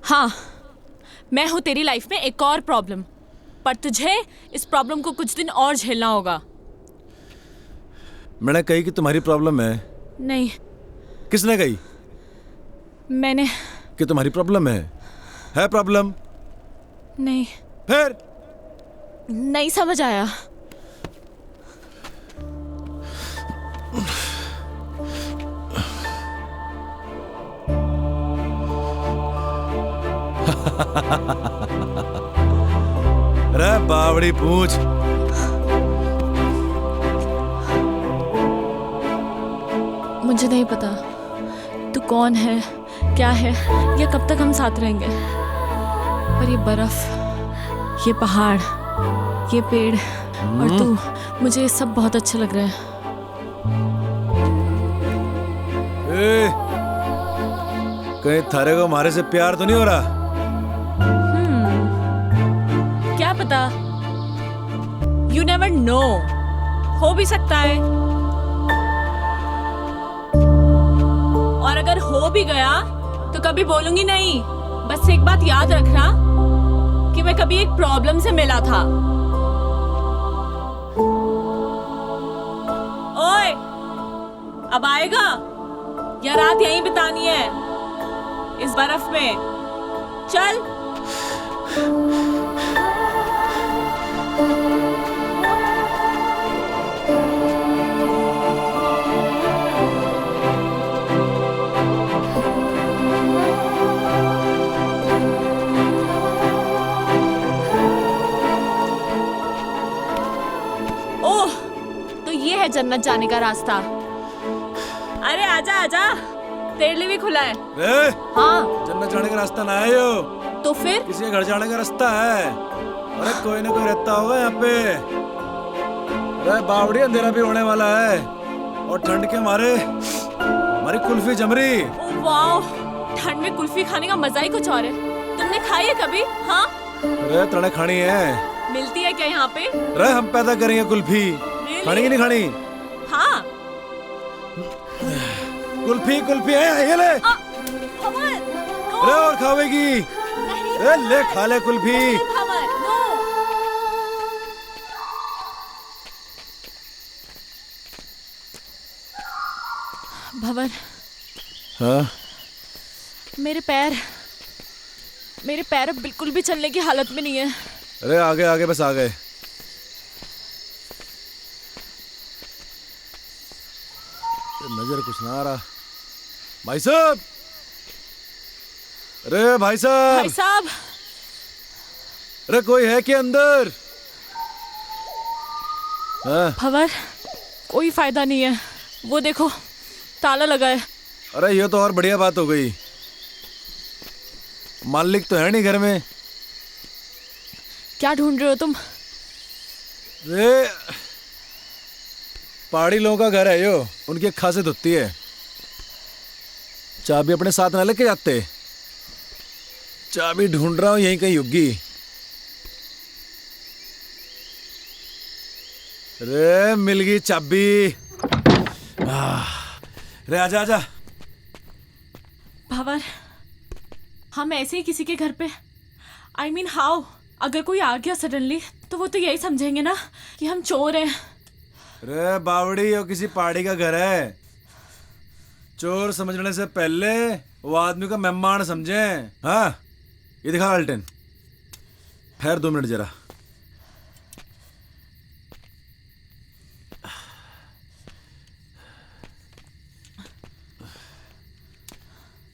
हाँ, मैं हूँ तेरी लाइफ में एक और प्रॉब्लम, पर तुझे इस प्रॉब्लम को कुछ दिन और झेलना होगा। मैंने कही कि तुम्हारी प्रॉब्लम है? नहीं। किसने कही? मैंने। कि तुम्हारी प्रॉब्लम है प्रॉब्लम? नहीं। फिर? नहीं समझ आया। रे बावड़ी पूछ। मुझे नहीं पता तू कौन है, क्या है, या कब तक हम साथ रहेंगे, पर ये बर्फ, ये पहाड़, ये पेड़ और तू, मुझे ये सब बहुत अच्छे लग रहे हैं। कहीं थारे को हमारे से प्यार तो नहीं हो रहा? क्या पता, यू नेवर नो, हो भी सकता है। और अगर हो भी गया तो कभी बोलूंगी नहीं। बस एक बात याद रखना कि मैं कभी एक प्रॉब्लम से मिला था। ओए, अब आएगा या रात यहीं बितानी है इस बर्फ में? चल। ओह, तो ये है जन्नत जाने का रास्ता। अरे आजा आजा, तेरे लिए भी खुला है। हाँ, हाँ, जन्नत जाने का रास्ता ना है यो, तो फिर किसी के घर जाने का रास्ता है। अरे कोई ना कोई रहता होगा यहाँ पे। अरे बावड़ी, अंधेरा भी होने वाला है और ठंड के मारे हमारी कुल्फी जम रही। वाह, ठंड में कुल्फी खाने का मजा ही कुछ और है। तुमने खाई है कभी? हाँ, अरे तड़े खानी है। मिलती है क्या यहाँ पे? अरे हम पैदा करेंगे कुल्फी। खानी की नहीं खानी? हाँ। कुल्फी कुल्फी है, ये ले। भंवर, अरे और खावेगी? अरे ले खा ले कुल्फी। भंवर, नो। भंवर, हाँ? मेरे पैर अब बिल्कुल भी चलने की हालत में नहीं है। अरे आगे आगे, बस आ गए। नजर कुछ ना आ रहा। भाई साहब, अरे भाई साहब, भाई साहब, अरे कोई है क्या अंदर? हाँ? भंवर, कोई फायदा नहीं है। वो देखो, ताला लगा है। अरे ये तो और बढ़िया बात हो गई। मालिक तो है नहीं घर में। क्या ढूंढ रहे हो तुम? अरे पहाड़ी लोगों का घर है यो, उनकी एक खासियत होती है, चाबी अपने साथ ना लेके जाते। चाबी ढूंढ रहा हूं, यहीं कहीं होगी। अरे मिल गई चाबी। अरे आजा आजा। भंवर, हम ऐसे ही किसी के घर पे, I mean हाउ, अगर कोई आ गया सडनली तो वो तो यही समझेंगे ना कि हम चोर हैं। अरे बावड़ी, ये किसी पहाड़ी का घर है। चोर समझने से पहले वो आदमी का मेहमान समझे। हाँ, ये दिखा अल्टन। ठहर 2 मिनट जरा।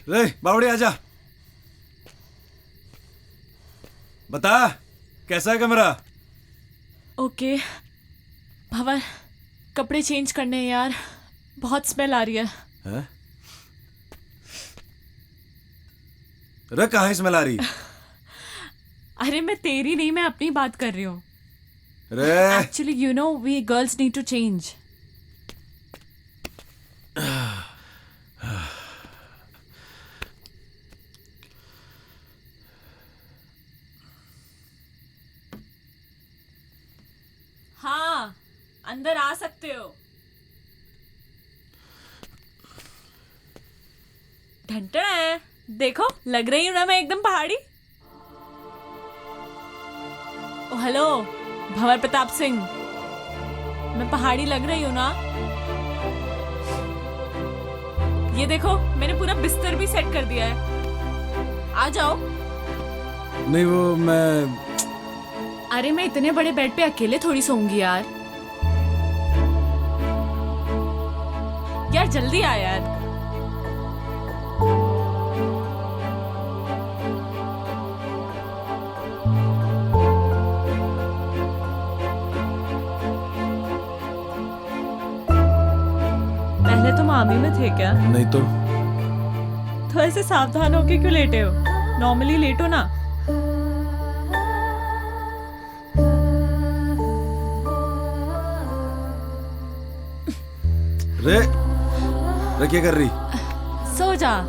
रे बावड़ी आजा, बता कैसा है कमरा? ओके भंवर, कपड़े चेंज करने हैं यार, बहुत स्मेल आ रही है। हैं? अरे कहाँ स्मेल आ रही? अरे मैं तेरी नहीं, मैं अपनी बात कर रही हूँ। अरे actually you know we girls need to change. हाँ, अंदर आ सकते हो। घंटा है, देखो लग रही हूँ ना मैं एकदम पहाड़ी। ओ हेलो भंवर प्रताप सिंह, मैं पहाड़ी लग रही हूँ ना? ये देखो मैंने पूरा बिस्तर भी सेट कर दिया है, आ जाओ। नहीं वो मैं, अरे मैं इतने बड़े बेड पे अकेले थोड़ी सोऊंगी यार। यार जल्दी आ यार। पहले तुम आर्मी में थे क्या? नहीं तो ऐसे सावधान होके क्यों लेटे हो? नॉर्मली लेटो ना। रे क्या कर रही? सो जा।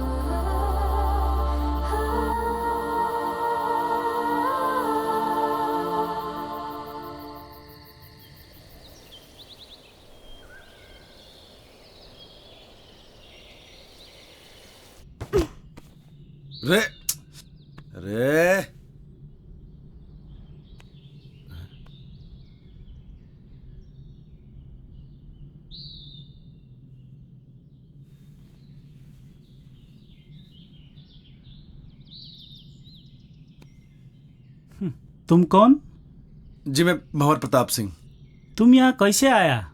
रे रे तुम कौन? जी मैं भंवर प्रताप सिंह। तुम यहाँ कैसे आया?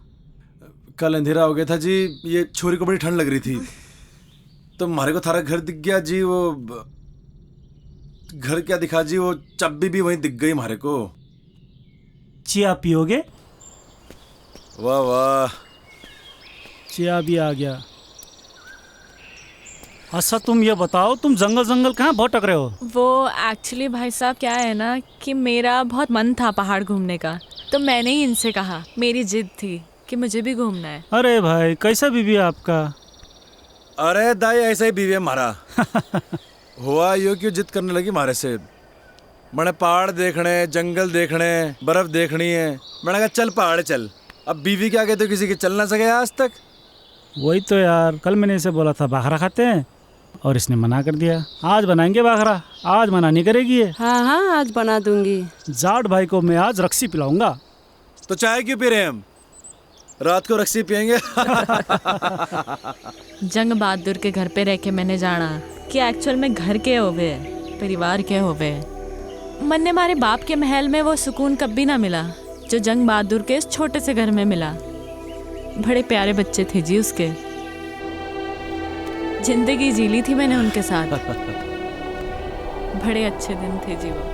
कल अंधेरा हो गया था जी, ये छोरी को बड़ी ठंड लग रही थी तो हमारे को थारा घर दिख गया जी। वो घर क्या दिखा जी, वो चाबी भी वहीं दिख गई हमारे को। चिया पियोगे? वाह वाह, चिया भी आ गया। अच्छा तुम ये बताओ, तुम जंगल जंगल कहाँ भटक रहे हो? वो एक्चुअली भाई साहब क्या है ना कि मेरा बहुत मन था पहाड़ घूमने का, तो मैंने ही इनसे कहा, मेरी जिद थी कि मुझे भी घूमना है। अरे भाई कैसा बीवी है आपका? अरे दाई ऐसा ही बीवी है हमारा। हुआ यो क्यों जिद करने लगी हमारे से? मैंने पहाड़ देखने, जंगल देखने, बर्फ देखनी है। मैंने कहा चल पहाड़ चल। अब बीवी के आगे तो किसी के चल ना सके आज तक। वही तो यार, कल मैंने इसे बोला था बाखरा खाते हैं और इसने मना कर दिया। आज बनाएंगे बाखरा, आज मना नहीं करेगी ये। हाँ हाँ आज बना दूंगी। जाट भाई को मैं आज रक्सी पिलाऊंगा। तो चाय क्यों पी रहे हैं हम? रात को रक्सी पियेंगे। जंग बहादुर के घर पे रह के मैंने जाना कि एक्चुअल में घर के होवे, परिवार के होवे। मन ने मारे बाप के महल में वो सुकून कभी ना मिला जो जंग बहादुर के इस छोटे से घर में मिला। बड़े प्यारे बच्चे थे जी उसके, जिंदगी जी ली थी मैंने उनके साथ। बड़े अच्छे दिन थे जी वो।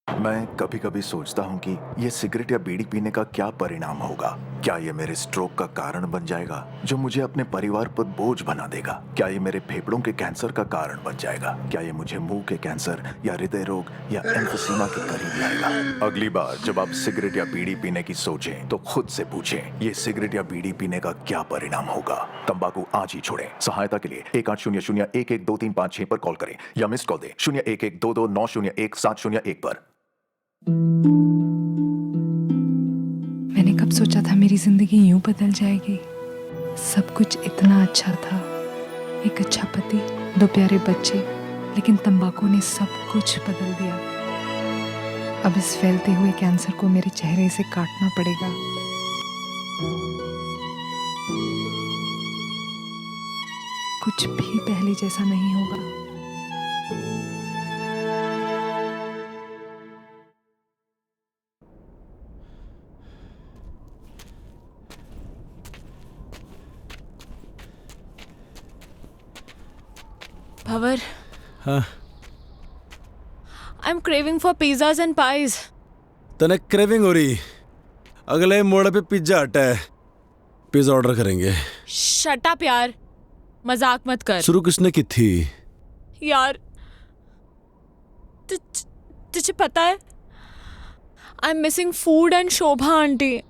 मैं कभी कभी सोचता हूँ कि ये सिगरेट या बीड़ी पीने का क्या परिणाम होगा। क्या ये मेरे स्ट्रोक का कारण बन जाएगा जो मुझे अपने परिवार पर बोझ बना देगा? क्या ये मेरे फेफड़ों के कैंसर का कारण बन जाएगा? क्या ये मुझे मुंह के कैंसर या हृदय रोग या एम्फीसीमा के करीब लाएगा? अगली बार जब आप सिगरेट या बीड़ी पीने की सोचें तो खुद से पूछें, ये सिगरेट या बीड़ी पीने का क्या परिणाम होगा? तंबाकू आज ही छोड़ें। सहायता के लिए 1800-112356 पर कॉल करें या मिस्ड कॉल दें 01122901-701 पर। मैंने कब सोचा था मेरी जिंदगी यूं बदल जाएगी। सब कुछ इतना अच्छा था, एक अच्छा पति, 2 प्यारे बच्चे, लेकिन तंबाकू ने सब कुछ बदल दिया। अब इस फैलते हुए कैंसर को मेरे चेहरे से काटना पड़ेगा। कुछ भी पहले जैसा नहीं होगा। भवर, हाँ I am craving for pizzas and pies. तने क्रेविंग हो रही? अगले मोड़ पे पिज्जा हटा है, पिज्जा ऑर्डर करेंगे। शट अप यार, मजाक मत कर। शुरू किसने की थी? यार तुझे पता है I am missing food and Shobha aunty.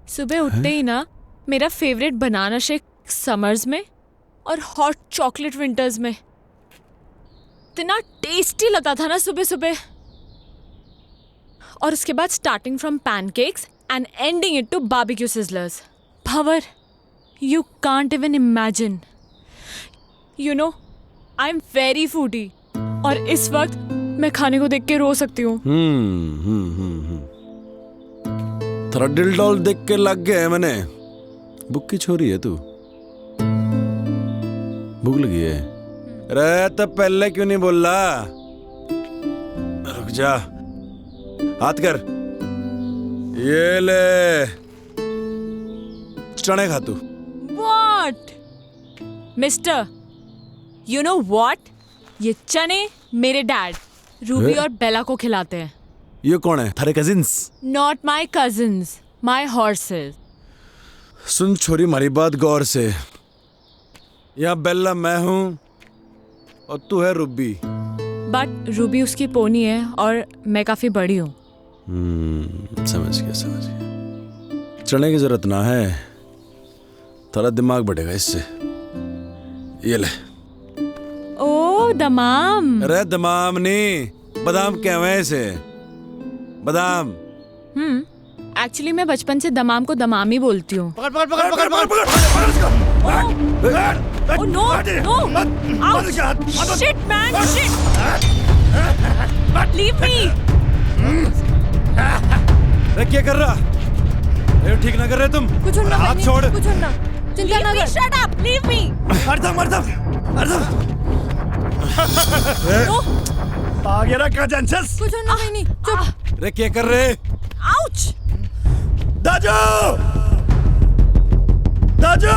सुबह उठते ही ना मेरा फेवरेट बनाना शेक समर्स में और हॉट चॉकलेट विंटर्स में। इतना टेस्टी लगता था ना सुबह सुबह। और उसके बाद starting from pancakes and ending it to barbecue sizzlers. Bhanwar, you can't even imagine. You know I am very foodie और इस वक्त मैं खाने को देख के रो सकती हूँ। थोड़ा दिल डॉल देख के लग गया है मैंने। भूख की छोरी है तू? भूख लगी है? अरे तो पहले क्यों नहीं बोल रहा? रुक जा, हाथ कर। ये ले चने खा तू। What? Mister, you know what? ये चने मेरे डैड रूबी और बेला को खिलाते हैं। ये कौन है? थारे cousins? Not my cousins, my horses. सुन छोरी, हमारी बात गौर से। यहाँ बेला मैं हूँ और तू है रूबी। बट रूबी उसकी पोनी है और मैं काफी बड़ी हूँ। समझ गया। चने की जरूरत ना है, थोड़ा दिमाग बढ़ेगा इससे। ये ले। ओ दमाम। अरे दमाम नहीं, बादाम कहवे हैं इसे, बादाम। एक्चुअली मैं बचपन से दमाम को दमाम ही बोलती हूँ। पकड़ पकड़ पकड़ पकड़ पकड़ पकड़ Oh no! No! Ouch! Shit, man! Shit! Leave me! अरे क्या कर रहा? ये ठीक ना कर रहे तुम? कुछ ना, हाथ छोड़। कुछ ना। चिंता ना कर। Shut up! Leave me! अर्धम। आ गया ना कजन्स। कुछ ना नहीं। चुप। अरे क्या कर रहे? Ouch! दाजू दाजू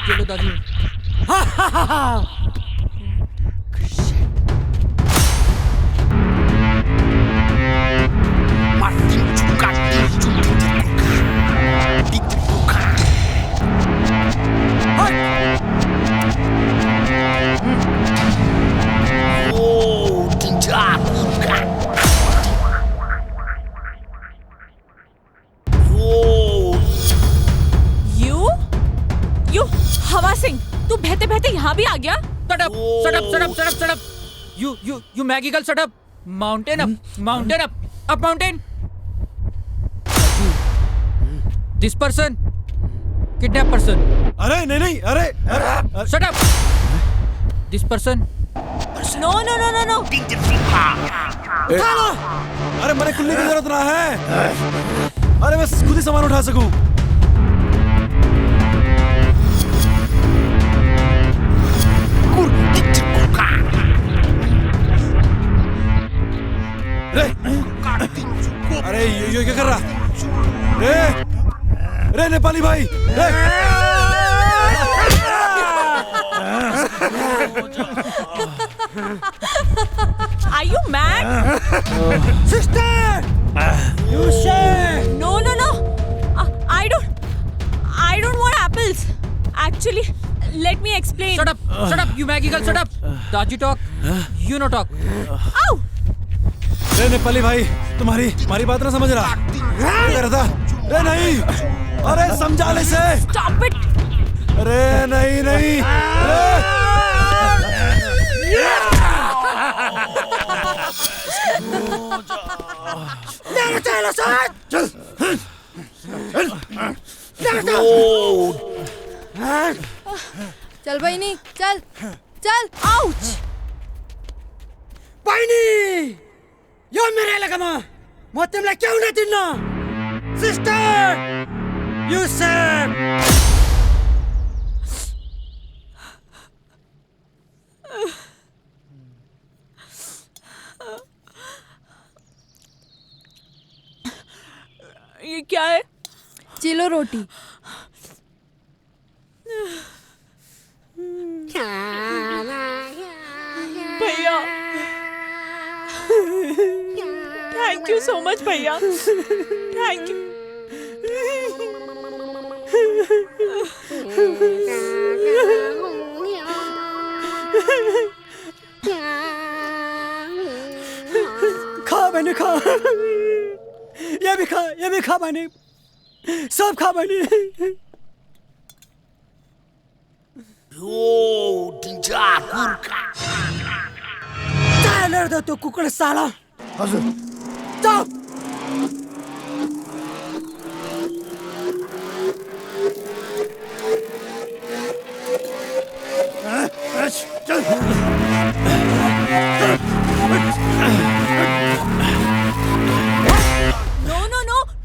चलो दादी यू हवा सिंह, तू बहते बहते यहाँ भी आ गया? Shut up. You Maggie girl, shut up. Mountain up, mountain. This person, kidnap person. अरे नहीं अरे Shut up. This person. No. अरे मैंने कुल्ली की जरूरत ना है। अरे मैं खुद ही सामान उठा सकूं। अरे ये क्या कर रहा? रे नेपाली भाई, Are you mad? Sister! You say! No. I don't want apples. Actually, let me explain. Shut up, you Maggie girl, shut up. Daji talk, you no talk. Ow! रे नेपाली भाई, तुम्हारी बात ना समझ रहा। क्या कर रहा था? रे नहीं, अरे समझा ले से। Stop it! अरे नहीं। चल बहिनी चल Ouch! बहिनी यो मेरो एलाकामा म तिमीलाई क्याउ नै दिन्न सिस्टर यु सेभ ये क्या है? चिलो रोटी भैया, थैंक यू सो मच भैया, थैंक यू। खा बहिनी खा ये भी खा बहिनी सब खा बहिनी चालेर दे त्यो कुकुर साला हजुर चल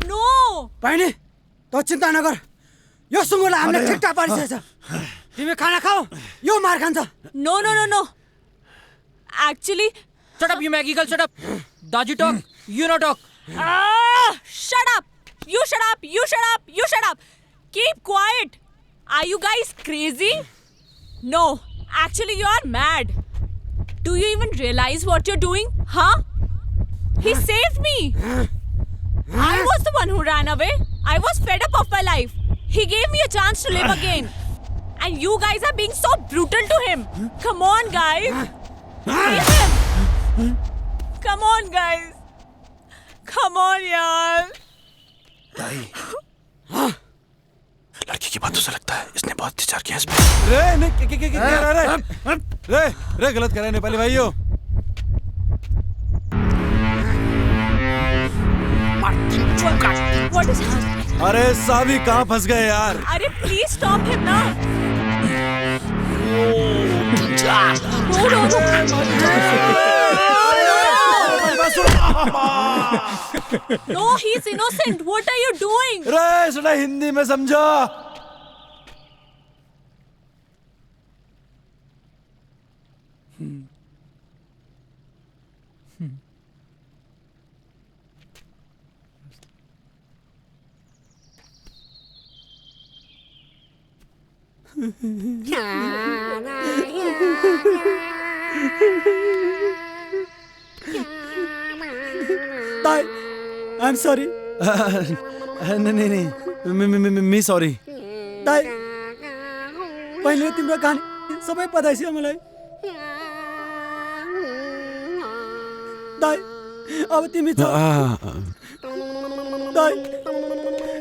नो बहिनी त चिन्ता नगर यो सुँगुरलाई हामीले ठिकठाक पारिसकेछ तिमी खाना खाऊ यो मार खान्छ no actually Shut up, you Maggie girl, shut up. Daji talk, you no talk. Shut up. You shut up. Keep quiet. Are you guys crazy? No, actually you are mad. Do you even realize what you're doing? Huh? He saved me. I was the one who ran away. I was fed up of my life. He gave me a chance to live again. And you guys are being so brutal to him. Come on, guys. Leave him. Come on, guys. Come on, यार. दाई, लड़की की बातों से लगता है इसने बहुत अत्याचार किया इसमें। रे गलत कर रहे हैं नेपाली भाइयों। What is happening? अरे साभी कहाँ फंस गए यार? अरे please stop him now. No, he's innocent. What are you doing? रे सुना हिंदी में समझो। ताई आई एम सॉरी नहीं नहीं मी सॉरी ताई पहिले तिम्रो कहानी सबै पता छ मलाई ताई अब तिमी छ ताई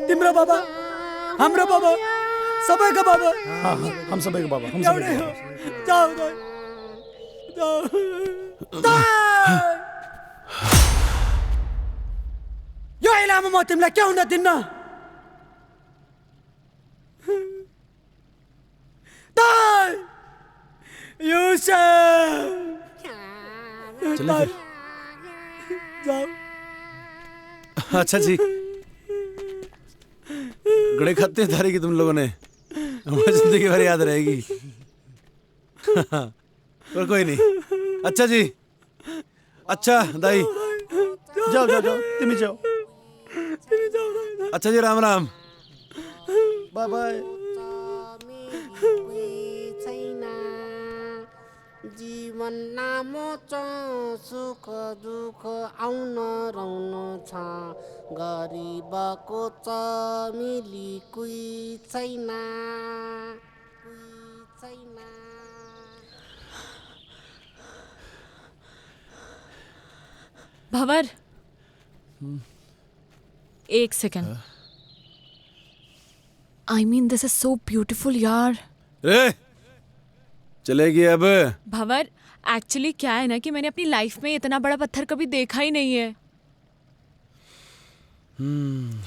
तिम्रो बाबा हाम्रो बाबा सबैको बाबा हम सबैको बाबा हम एउटै हो जाऊ ताई जाऊ ताई यो इलामा म तिमीलाई के हुन दिन्न ताई युसुफ चलिए फिर। जाओ अच्छा जी, गड़े खत्ते थारी की तुम लोगों ने हमारी जिंदगी भर याद रहेगी। पर कोई नहीं। अच्छा जी, अच्छा दाई जाओ जाओ जाओ तिमी जाओ अच्छा जी, राम राम। Bye bye. जीवन लामो छ, सुख दुःख आउन रहन छ, गरिबको छ मिली कोही छैन, कोही छैन। भंवर, एक second. I mean this is so beautiful यार। रे चलेगी अब। भंवर, एक्चुअली क्या है ना कि मैंने अपनी लाइफ में इतना बड़ा पत्थर कभी देखा ही नहीं है।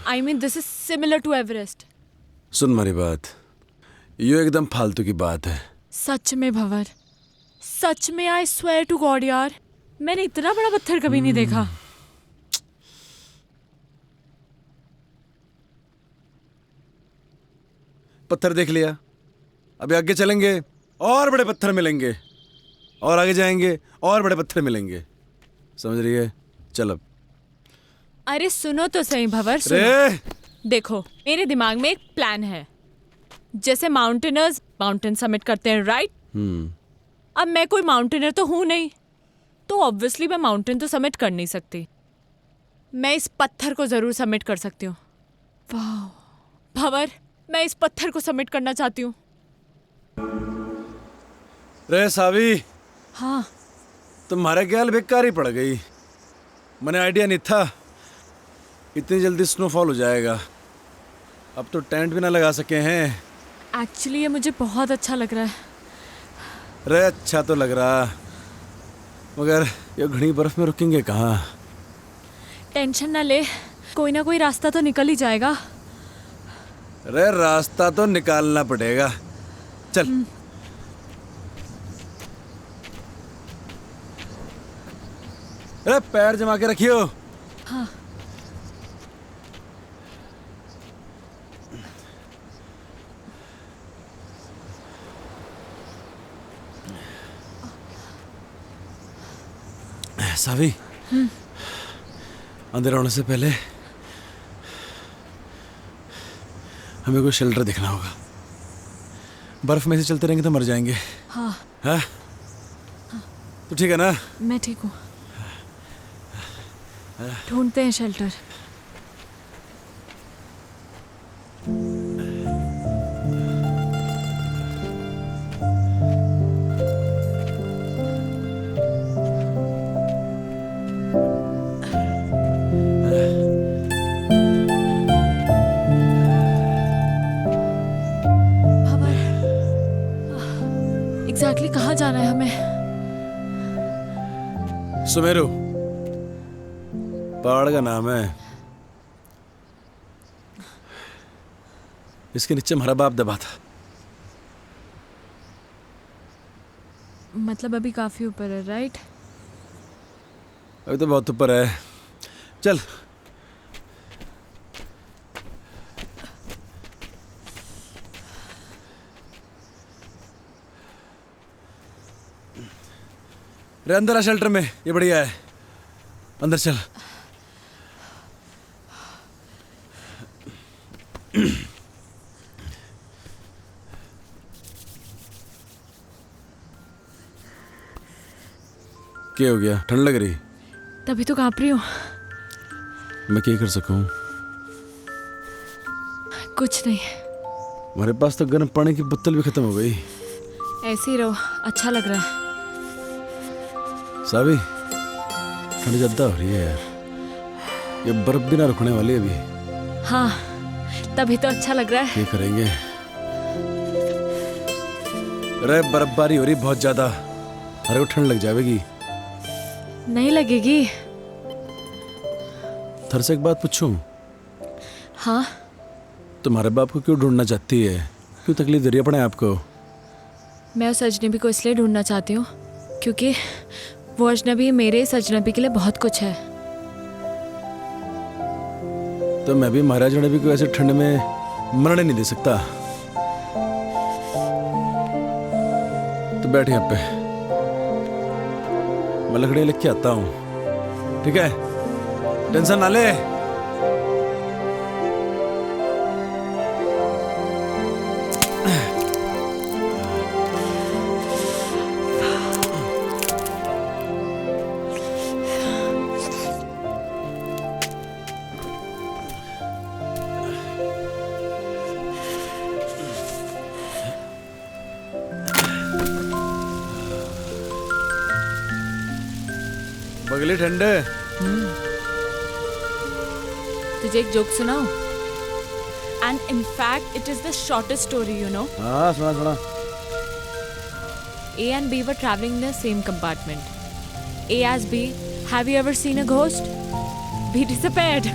I mean this is similar to Everest. सुन मेरी बात, ये एकदम फालतू की बात है। सच में भंवर, सच में आई स्वेयर टू गॉड यार, मैंने इतना बड़ा पत्थर कभी नहीं देखा। पत्थर देख लिया, अभी आगे चलेंगे और बड़े पत्थर मिलेंगे, और आगे जाएंगे और बड़े पत्थर मिलेंगे, समझ रही है? चल अब। अरे सुनो तो सही भंवर, सुनो। देखो, मेरे दिमाग में एक प्लान है। जैसे माउंटेनर्स माउंटेन समिट करते हैं, राइट? अब मैं कोई माउंटेनर तो हूं नहीं, तो ऑब्वियसली मैं माउंटेन तो समिट कर नहीं सकती। मैं इस पत्थर को जरूर समिट कर सकती हूँ। वाह भंवर, मैं इस पत्थर को समिट करना चाहती हूँ। रे सावी, हाँ तुम्हारे ख्याल बेकार ही पड़ गई। मैंने आइडिया नहीं था इतनी जल्दी स्नोफॉल हो जाएगा। अब तो टेंट भी ना लगा सके हैं। एक्चुअली ये मुझे बहुत अच्छा लग रहा है। रे अच्छा तो लग रहा, मगर ये घनी बर्फ में रुकेंगे कहाँ? टेंशन ना ले, कोई ना कोई रास्ता तो निकल ही जाएगा। रे रास्ता तो निकालना पड़ेगा। चल। अरे पैर जमा के रखियो। हाँ। सावी, अंदर आने से पहले हमें कोई शेल्टर देखना होगा। बर्फ में से चलते रहेंगे तो मर जाएंगे। हाँ। हाँ? तो ठीक है ना? मैं ठीक हूँ। ढूंढते हैं शेल्टर। एग्जैक्टली कहाँ जाना है हमें? सुमेरु पहाड़ का नाम है। इसके नीचे हमारा बाप दबा था। मतलब अभी काफी ऊपर है, राइट? अभी तो बहुत ऊपर है। चल। रे अंदर आ शेल्टर में, ये बढ़िया है। अंदर चल। क्या हो गया? ठंड लग रही? तभी तो कांप रही हूँ। मैं क्या कर सकूं? कुछ नहीं, हमारे पास तो गर्म पानी की बोतल भी खत्म हो गई। ऐसे ही रहो, अच्छा लग रहा है। सावी, ठंड ज्यादा हो रही है यार, ये बर्फ भी ना रुकने वाली है अभी। हाँ, तभी तो अच्छा लग रहा है। क्या करेंगे? अरे बर्फबारी हो रही बहुत ज्यादा, अरे वो ठंड लग जाएगी। नहीं लगेगी। थर से एक बात पूछूं? हाँ। तुम्हारे बाप को क्यों ढूंढना चाहती है? क्यों तकलीफ दे रही है अपने आप को? मैं उस अजनबी को इसलिए ढूंढना चाहती हूँ क्योंकि वो अजनबी मेरे इस अजनबी के लिए बहुत कुछ है। तो मैं भी महाराज अजनबी को ऐसे ठंड में मरने नहीं दे सकता। तो बैठ यहाँ पे, मैं लकड़ी लेके आता हूँ, ठीक है? टेंशन ना ले। बगली ठंडे। तुझे एक जोक सुनाऊं? And in fact it is the shortest story, you know. हाँ सुना सुना। A and B were traveling in the same compartment. A asked B, "Have you ever seen a ghost?" B disappeared.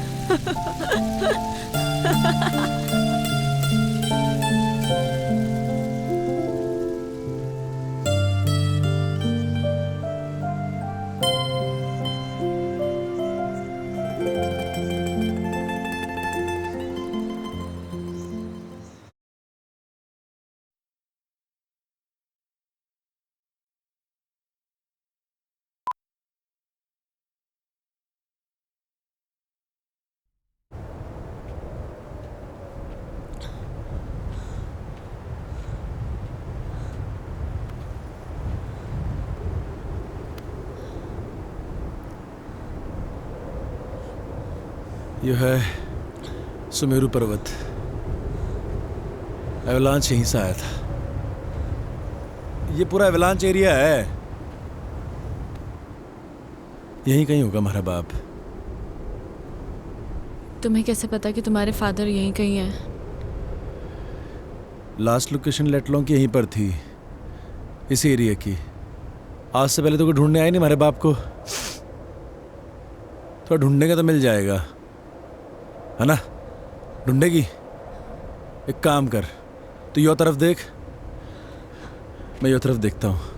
यह है सुमेरु पर्वत। Avalanche यहीं से आया था। ये पूरा एवलांच एरिया है। यहीं कहीं होगा हमारा बाप। तुम्हें कैसे पता कि तुम्हारे फादर यहीं कहीं हैं? लास्ट लोकेशन लेटलों की यहीं पर थी, इसी एरिया की। आज से पहले तो कोई ढूंढने आया नहीं हमारे बाप को। थोड़ा ढूंढेगा तो मिल जाएगा, है ना? ढूंढेगी? एक काम कर, तू यो तरफ देख, मैं यो तरफ देखता हूँ।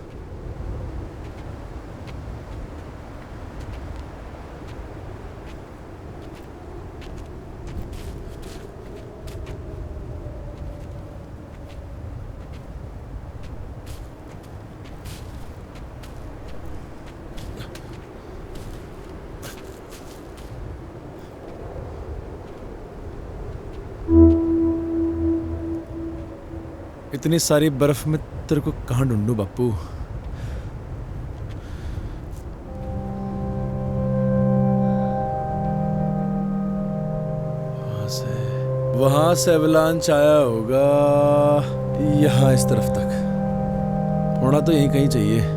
इतनी सारी बर्फ में तेरे को कहाँ ढूंढूं बापू? वहां से एवलांच आया होगा यहाँ इस तरफ तक। होना तो यहीं कहीं चाहिए।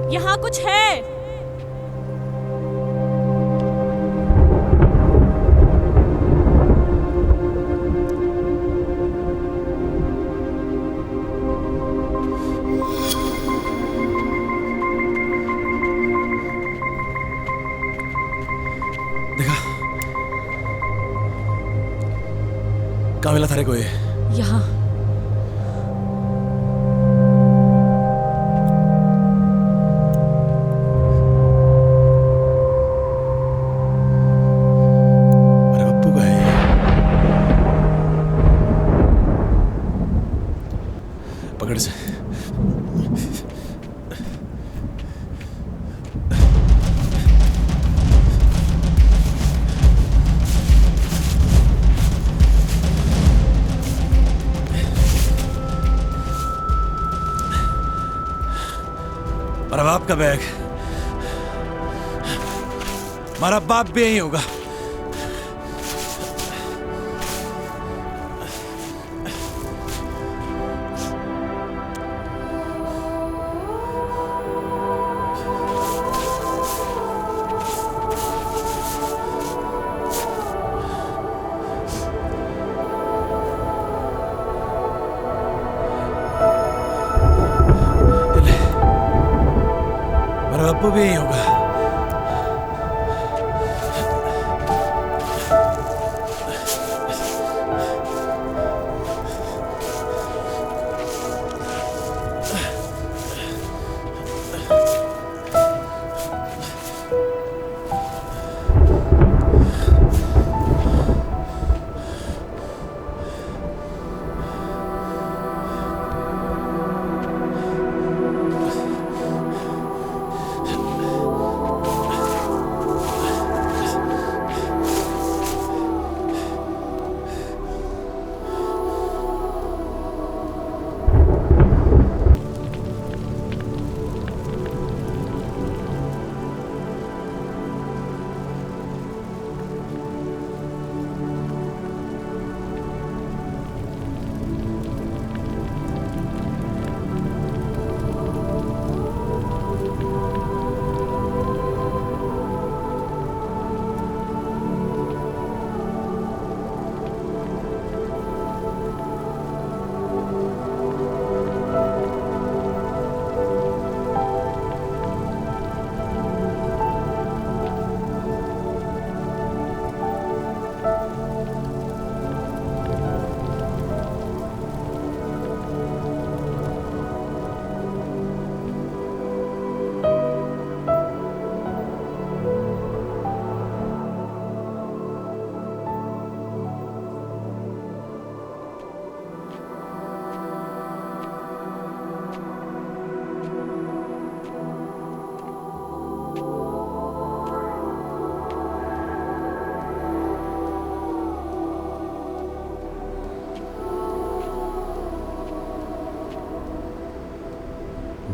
यहाँ कुछ है। देखा? कहाँ मिला थारे को ये? यहाँ। पकड़ से। मेरा बाप का बैग, मेरा बाप भी यही होगा। मेरा बाप भी यही होगा।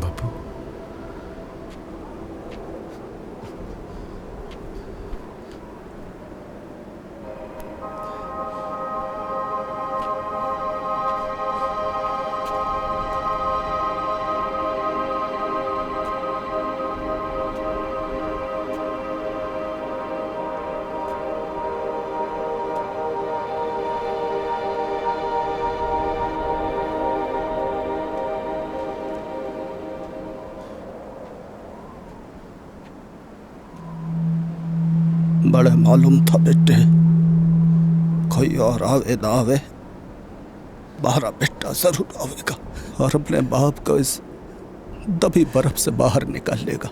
बापू, बड़े मालूम था बेटे, कोई और आवे ना आवे, हमारा बेटा जरूर आवेगा और अपने बाप को इस दबी बर्फ से बाहर निकालेगा।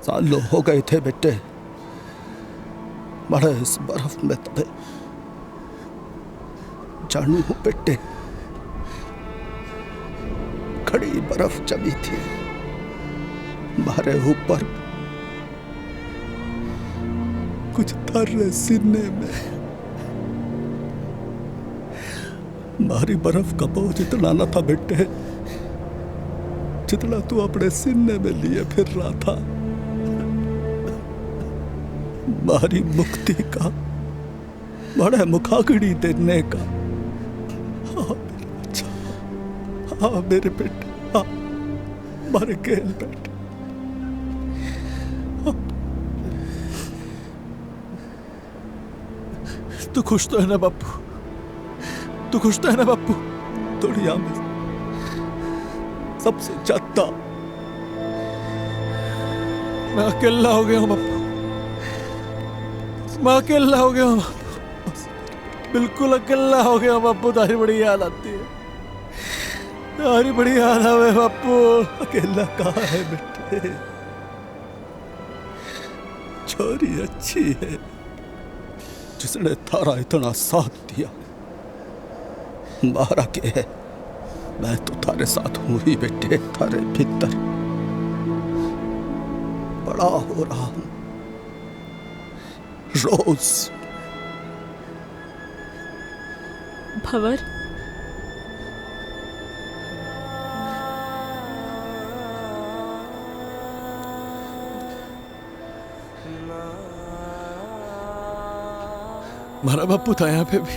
सालों हो गए थे बेटे, बड़े इस बर्फ में दबे। जानू हूं बेटे, खड़ी बर्फ जमी थी हमारे ऊपर, कुछ तरले सीने में। भारी बर्फ का बोझ इतना न था बेटे जितना तू अपने सीने में लिए फिर रहा था। भारी मुक्ति का, बड़े मुखाग्नि देने का। हाँ मेरे बेटे, हाँ मारे गेल बेटे। तू खुश तो है ना बापू? तू खुश तो है ना बापू? दुनिया में सबसे ज्यादा मैं अकेला हो गया हूँ बापू, मैं अकेला हो गया हूँ, बिल्कुल अकेला हो गया बापू। तारी बड़ी याद आती है, तारी बड़ी याद आवे बापू। अकेला कहाँ है बेटे, छोरी अच्छी है जिसने थारा इतना साथ दिया। बाहर के है मैं तो थारे साथ हूं ही बेटे, थारे भीतर बड़ा हो रहा हूं रोज। भंवर, हमारा बापू था यहाँ पे भी।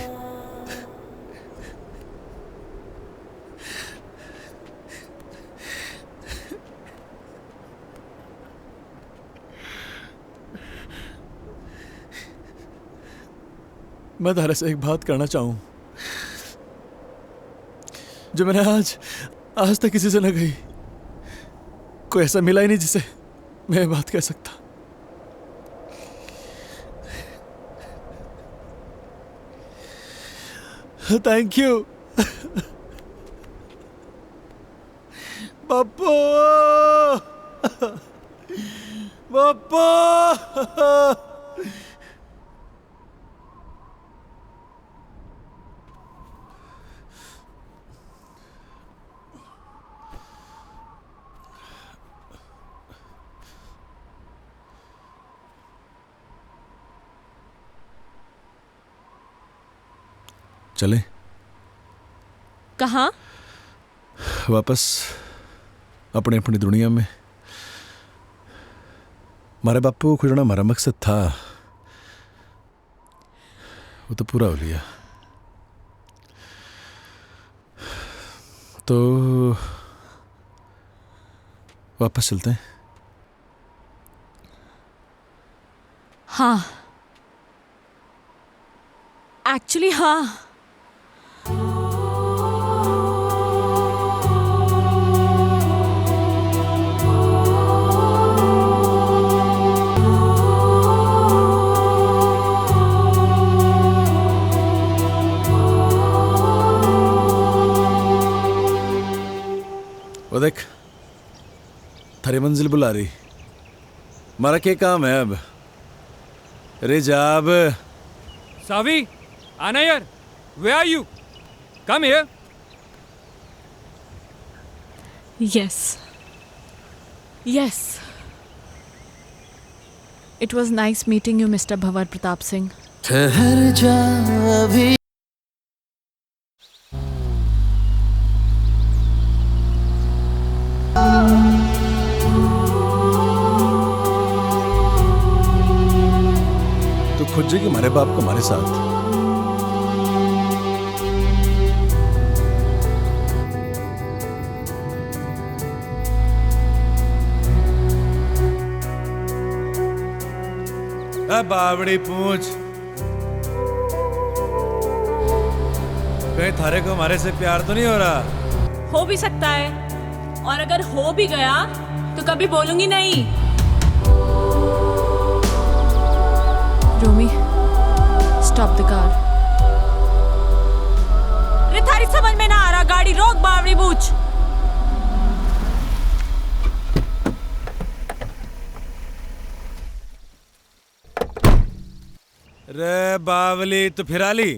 मैं तारे से एक बात करना चाहूं जो मैंने आज तक किसी से न कही। कोई ऐसा मिला ही नहीं जिसे मैं ये बात कह सकता। थैंक यू बापू। बापू चले कहाँ? वापस अपनी अपनी दुनिया में। हमारे बापू को खुजना हमारा मकसद था, वो तो पूरा हो लिया। तो वापस चलते हैं। हाँ, एक्चुअली हाँ। वो देख, थारी मंजिल बुला रही। हमारा क्या काम है अब? अरे जा अब। सावी, आना यार। Where are you? Come here. Yes. Yes. It was nice meeting you, Mr. Bhavar Pratap Singh. ठहर जा अभी। तो खुद जी कि हमारे बाप को हमारे साथ। बावड़ी पूछ, कहीं थारे को हमारे से प्यार तो नहीं हो रहा? हो भी सकता है, और अगर हो भी गया तो कभी बोलूंगी नहीं। रोमी, स्टॉप द कार। अरे थारी समझ में ना आ रहा, गाड़ी रोक बावड़ी पूछ। रे बावली, तो फिर आली।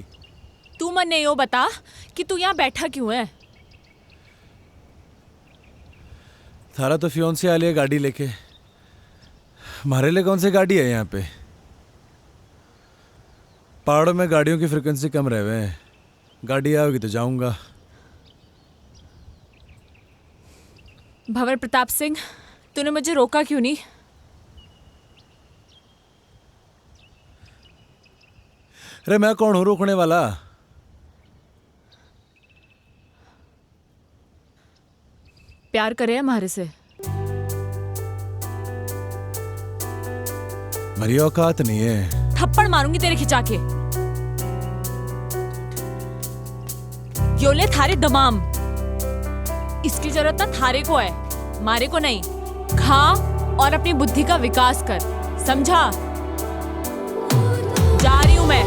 तू मन नहीं हो बता कि तू यहाँ बैठा क्यों है? थारा तो फियोंसे आ लिया गाड़ी लेके। हमारे लिए कौन सी गाड़ी है यहाँ पे? पहाड़ों में गाड़ियों की फ्रिक्वेंसी कम रहे हुए हैं। गाड़ी आओगी तो जाऊंगा। भंवर प्रताप सिंह, तूने मुझे रोका क्यों नहीं? अरे मैं कौन हूं रोकने वाला? प्यार करे हमारे से? मेरी औकात नहीं है। थप्पड़ मारूंगी तेरे खिंचा के। योले थारे दमाम। इसकी जरूरत ना थारे को है, मारे को नहीं। खा और अपनी बुद्धि का विकास कर, समझा? जा रही हूं मैं।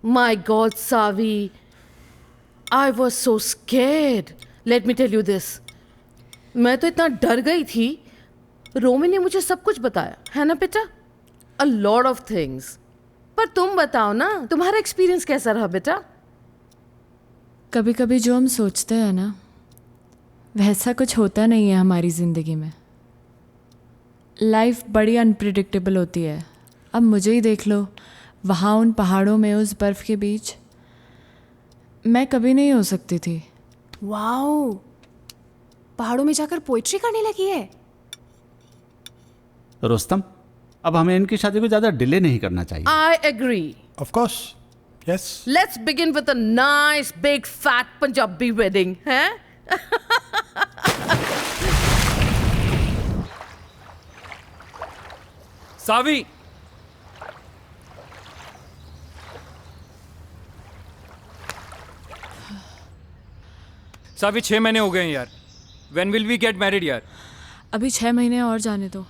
My God, Savi, I was so scared. Let me tell you this. मैं तो इतना डर गई थी. रोमी ने मुझे सब कुछ बताया, है ना बेटा? A lot of things. पर तुम बताओ ना, तुम्हारा एक्सपीरियंस कैसा रहा बेटा? कभी कभी जो हम सोचते हैं ना, वैसा कुछ होता नहीं है हमारी ज़िंदगी में. लाइफ बड़ी अनप्रिडिक्टेबल होती है. अब मुझे ही देख लो, वहाँ उन पहाड़ों में उस बर्फ़ के बीच मैं कभी नहीं हो सकती थी. वाओ, पहाड़ों में जाकर पोइट्री करने लगी है. रुस्तम, अब हमें इनकी शादी को ज़्यादा डिले नहीं करना चाहिए. I agree. Of course. Yes. Let's begin with a nice big fat Punjabi wedding, हैं? सावी, सावी 6 महीने हो गए हैं यार. When will we get married यार? अभी 6 महीने और जाने दो.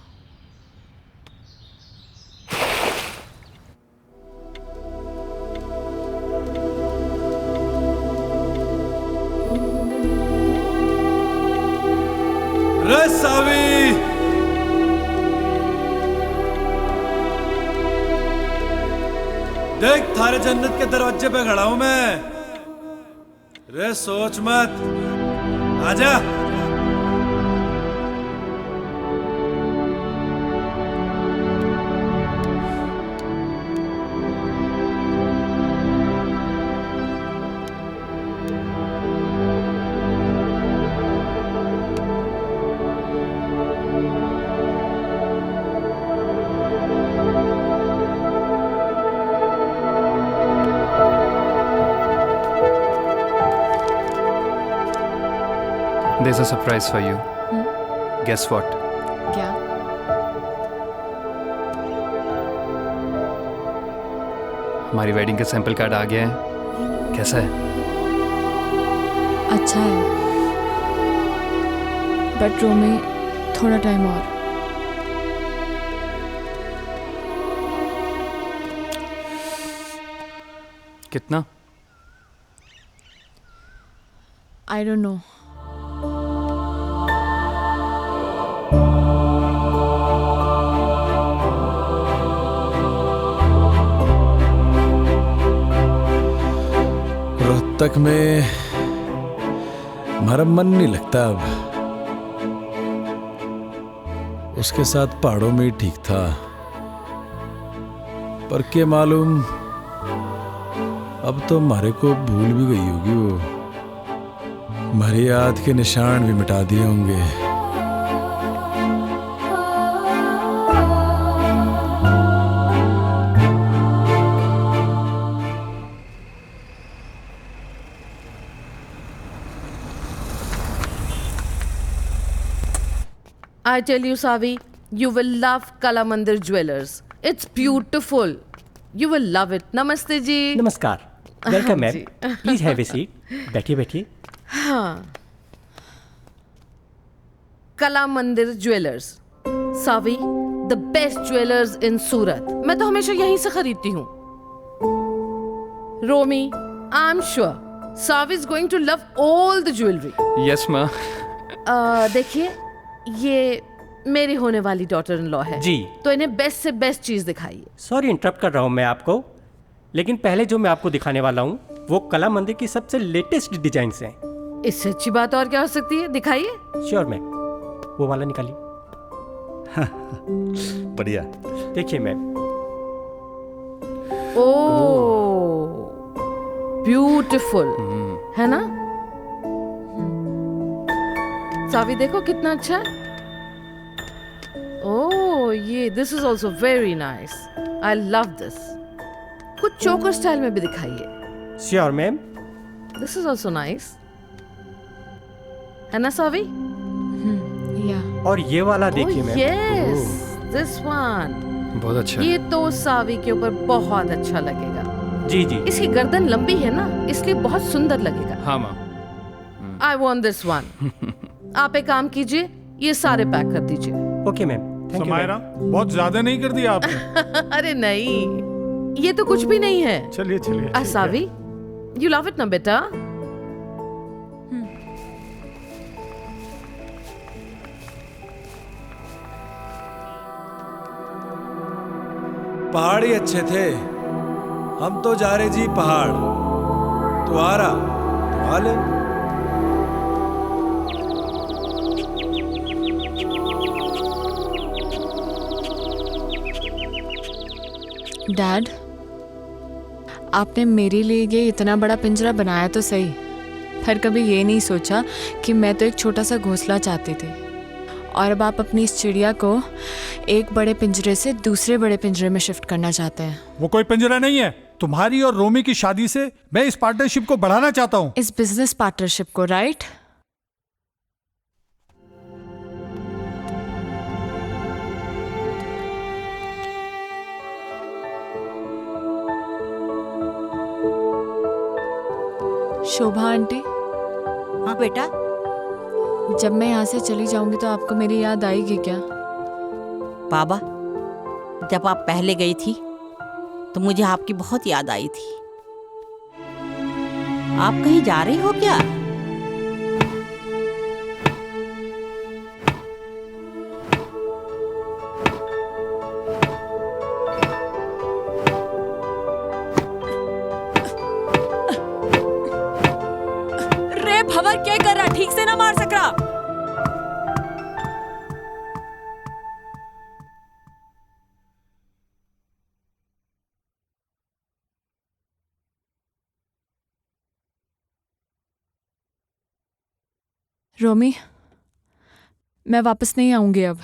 रे सावी, देख थारे जन्नत के दरवाजे पे खड़ा हूं मैं. रे सोच मत, आजा. There's a surprise for you. Guess what? क्या? हमारी वेडिंग का सैंपल कार्ड आ गया है. कैसा है? अच्छा है, बट रोमी थोड़ा टाइम और. कितना? I don't know. रोहतक में हमारा मन नहीं लगता अब. उसके साथ पहाड़ों में ही ठीक था. पर क्या मालूम, अब तो हमारे को भूल भी गई होगी वो. हमारी याद के निशान भी मिटा दिए होंगे. I tell you, Savi, you will love Kala Mandir Jewelers. It's beautiful. You will love it. Namaste ji. नमस्कार. Welcome ma'am. Please have a seat. बैठिए बैठिए. हाँ. Kala Mandir Jewelers. Savi, the best jewelers in Surat. मैं तो हमेशा यहीं से खरीदती हूँ. Romi, I'm sure Savi is going to love all the jewelry. Yes ma. देखिए, ये मेरी होने वाली डॉटर इन लॉ है जी. तो इन्हें बेस्ट से बेस्ट चीज दिखाइए. सॉरी इंटरप्ट कर रहा हूँ मैं आपको, लेकिन पहले जो मैं आपको दिखाने वाला हूँ वो कला मंदिर की सबसे लेटेस्ट डिजाइन हैं. इससे अच्छी बात और क्या हो सकती है? दिखाइए. Sure ma'am. वो वाला निकालिए. बढ़िया. देखिए मैम. ओह, ब्यूटीफुल है ना? सावी देखो कितना अच्छा है. ओह, ये this is also very nice. I love this. कुछ चोकर स्टाइल में भी दिखाइए. Sure ma'am. This is also nice, है ना सावी? या. और ये वाला देखिए मैम. यस, दिस वन बहुत अच्छा. ये तो सावी के ऊपर बहुत अच्छा लगेगा. जी जी. इसकी गर्दन लंबी है ना, इसलिए बहुत सुंदर लगेगा. हाँ माँ. I want this one. आप एक काम कीजिए, ये सारे पैक कर दीजिए. Okay ma'am. समायरा, बहुत ज्यादा नहीं कर दिया आपने? अरे नहीं, ये तो कुछ भी नहीं है। चलिए चलिए ठीक है। सावी, यू लव इट ना बेटा? पहाड़ ही अच्छे थे। हम तो जा रहे जी पहाड़। तू आ रहा तो आ ले। डैड, आपने मेरे लिए ये इतना बड़ा पिंजरा बनाया तो सही, पर कभी ये नहीं सोचा कि मैं तो एक छोटा सा घोंसला चाहती थी, और अब आप अपनी इस चिड़िया को एक बड़े पिंजरे से दूसरे बड़े पिंजरे में शिफ्ट करना चाहते हैं। वो कोई पिंजरा नहीं है। तुम्हारी और रोमी की शादी से मैं इस पार्टनरशिप को बढ़ाना चाहता हूँ। इस बिजनेस पार्टनरशिप को, राइट? शोभा आंटी। हाँ बेटा। जब मैं यहाँ से चली जाऊंगी तो आपको मेरी याद आएगी क्या? बाबा, जब आप पहले गई थी तो मुझे आपकी बहुत याद आई थी। आप कहीं जा रही हो क्या? रे भंवर, क्या कर रहा? ठीक से ना मार सक रहा। रोमी, मैं वापस नहीं आऊंगी अब।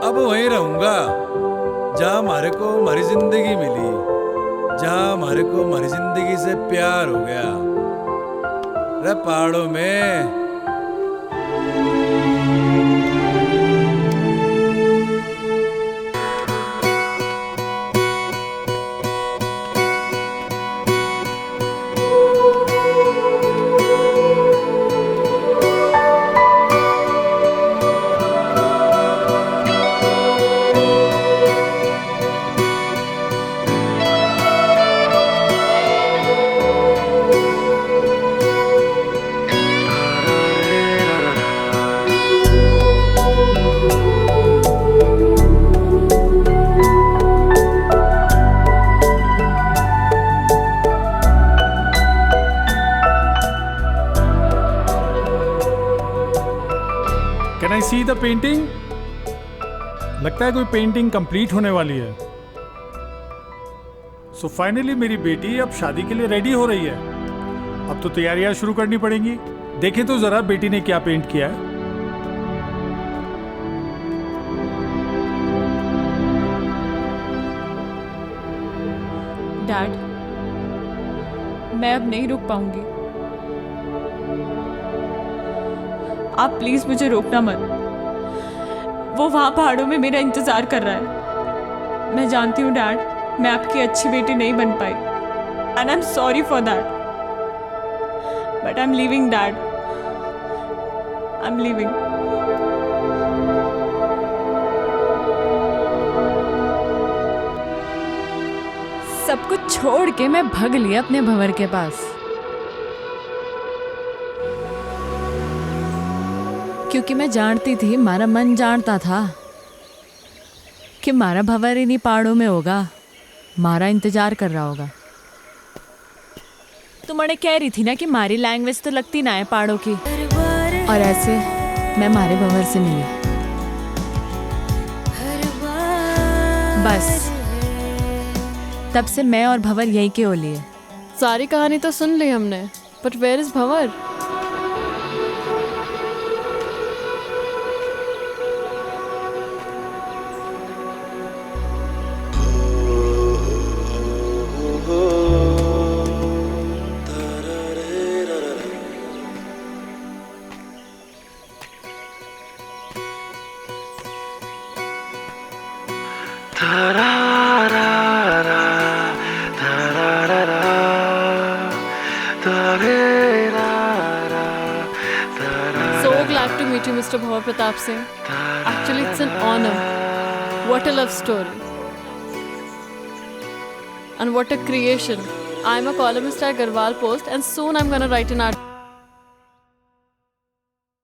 अब वहीं रहूंगा जहां हमारे को हमारी जिंदगी मिली, जहां हमारे को हमारी जिंदगी से प्यार हो गया। रे पहाड़ों में। Can I see the painting? लगता है कोई पेंटिंग कंप्लीट होने वाली है। सो फाइनली मेरी बेटी अब शादी के लिए रेडी हो रही है। अब तो तैयारियां शुरू करनी पड़ेंगी। देखें तो जरा बेटी ने क्या पेंट किया है। डैड, मैं अब नहीं रुक पाऊंगी। आप प्लीज मुझे रोकना मत। वो वहां पहाड़ों में मेरा इंतजार कर रहा है। मैं जानती हूँ डैड, मैं आपकी अच्छी बेटी नहीं बन पाई, and I am sorry for that, but I am leaving dad. I am leaving. सब कुछ छोड़ के मैं भाग लिया अपने भंवर के पास, क्योंकि मैं जानती थी, मारा मन जानता था कि मारा भंवर इन्हीं पहाड़ों में होगा, मारा इंतजार कर रहा होगा। तुम्हारे कह रही थी ना कि मारी लैंग्वेज तो लगती ना है पहाड़ों की, और ऐसे मैं मारे भंवर से मिली। बस तब से मैं और भंवर यही के ओली है। सारी कहानी तो सुन ली हमने, but where is Bhanwar? So glad to meet you, Mr. Bhavar Pratap Singh. Actually, it's an honor. What a love story. And what a creation. I'm a columnist at Garhwal Post, and soon I'm gonna write an article.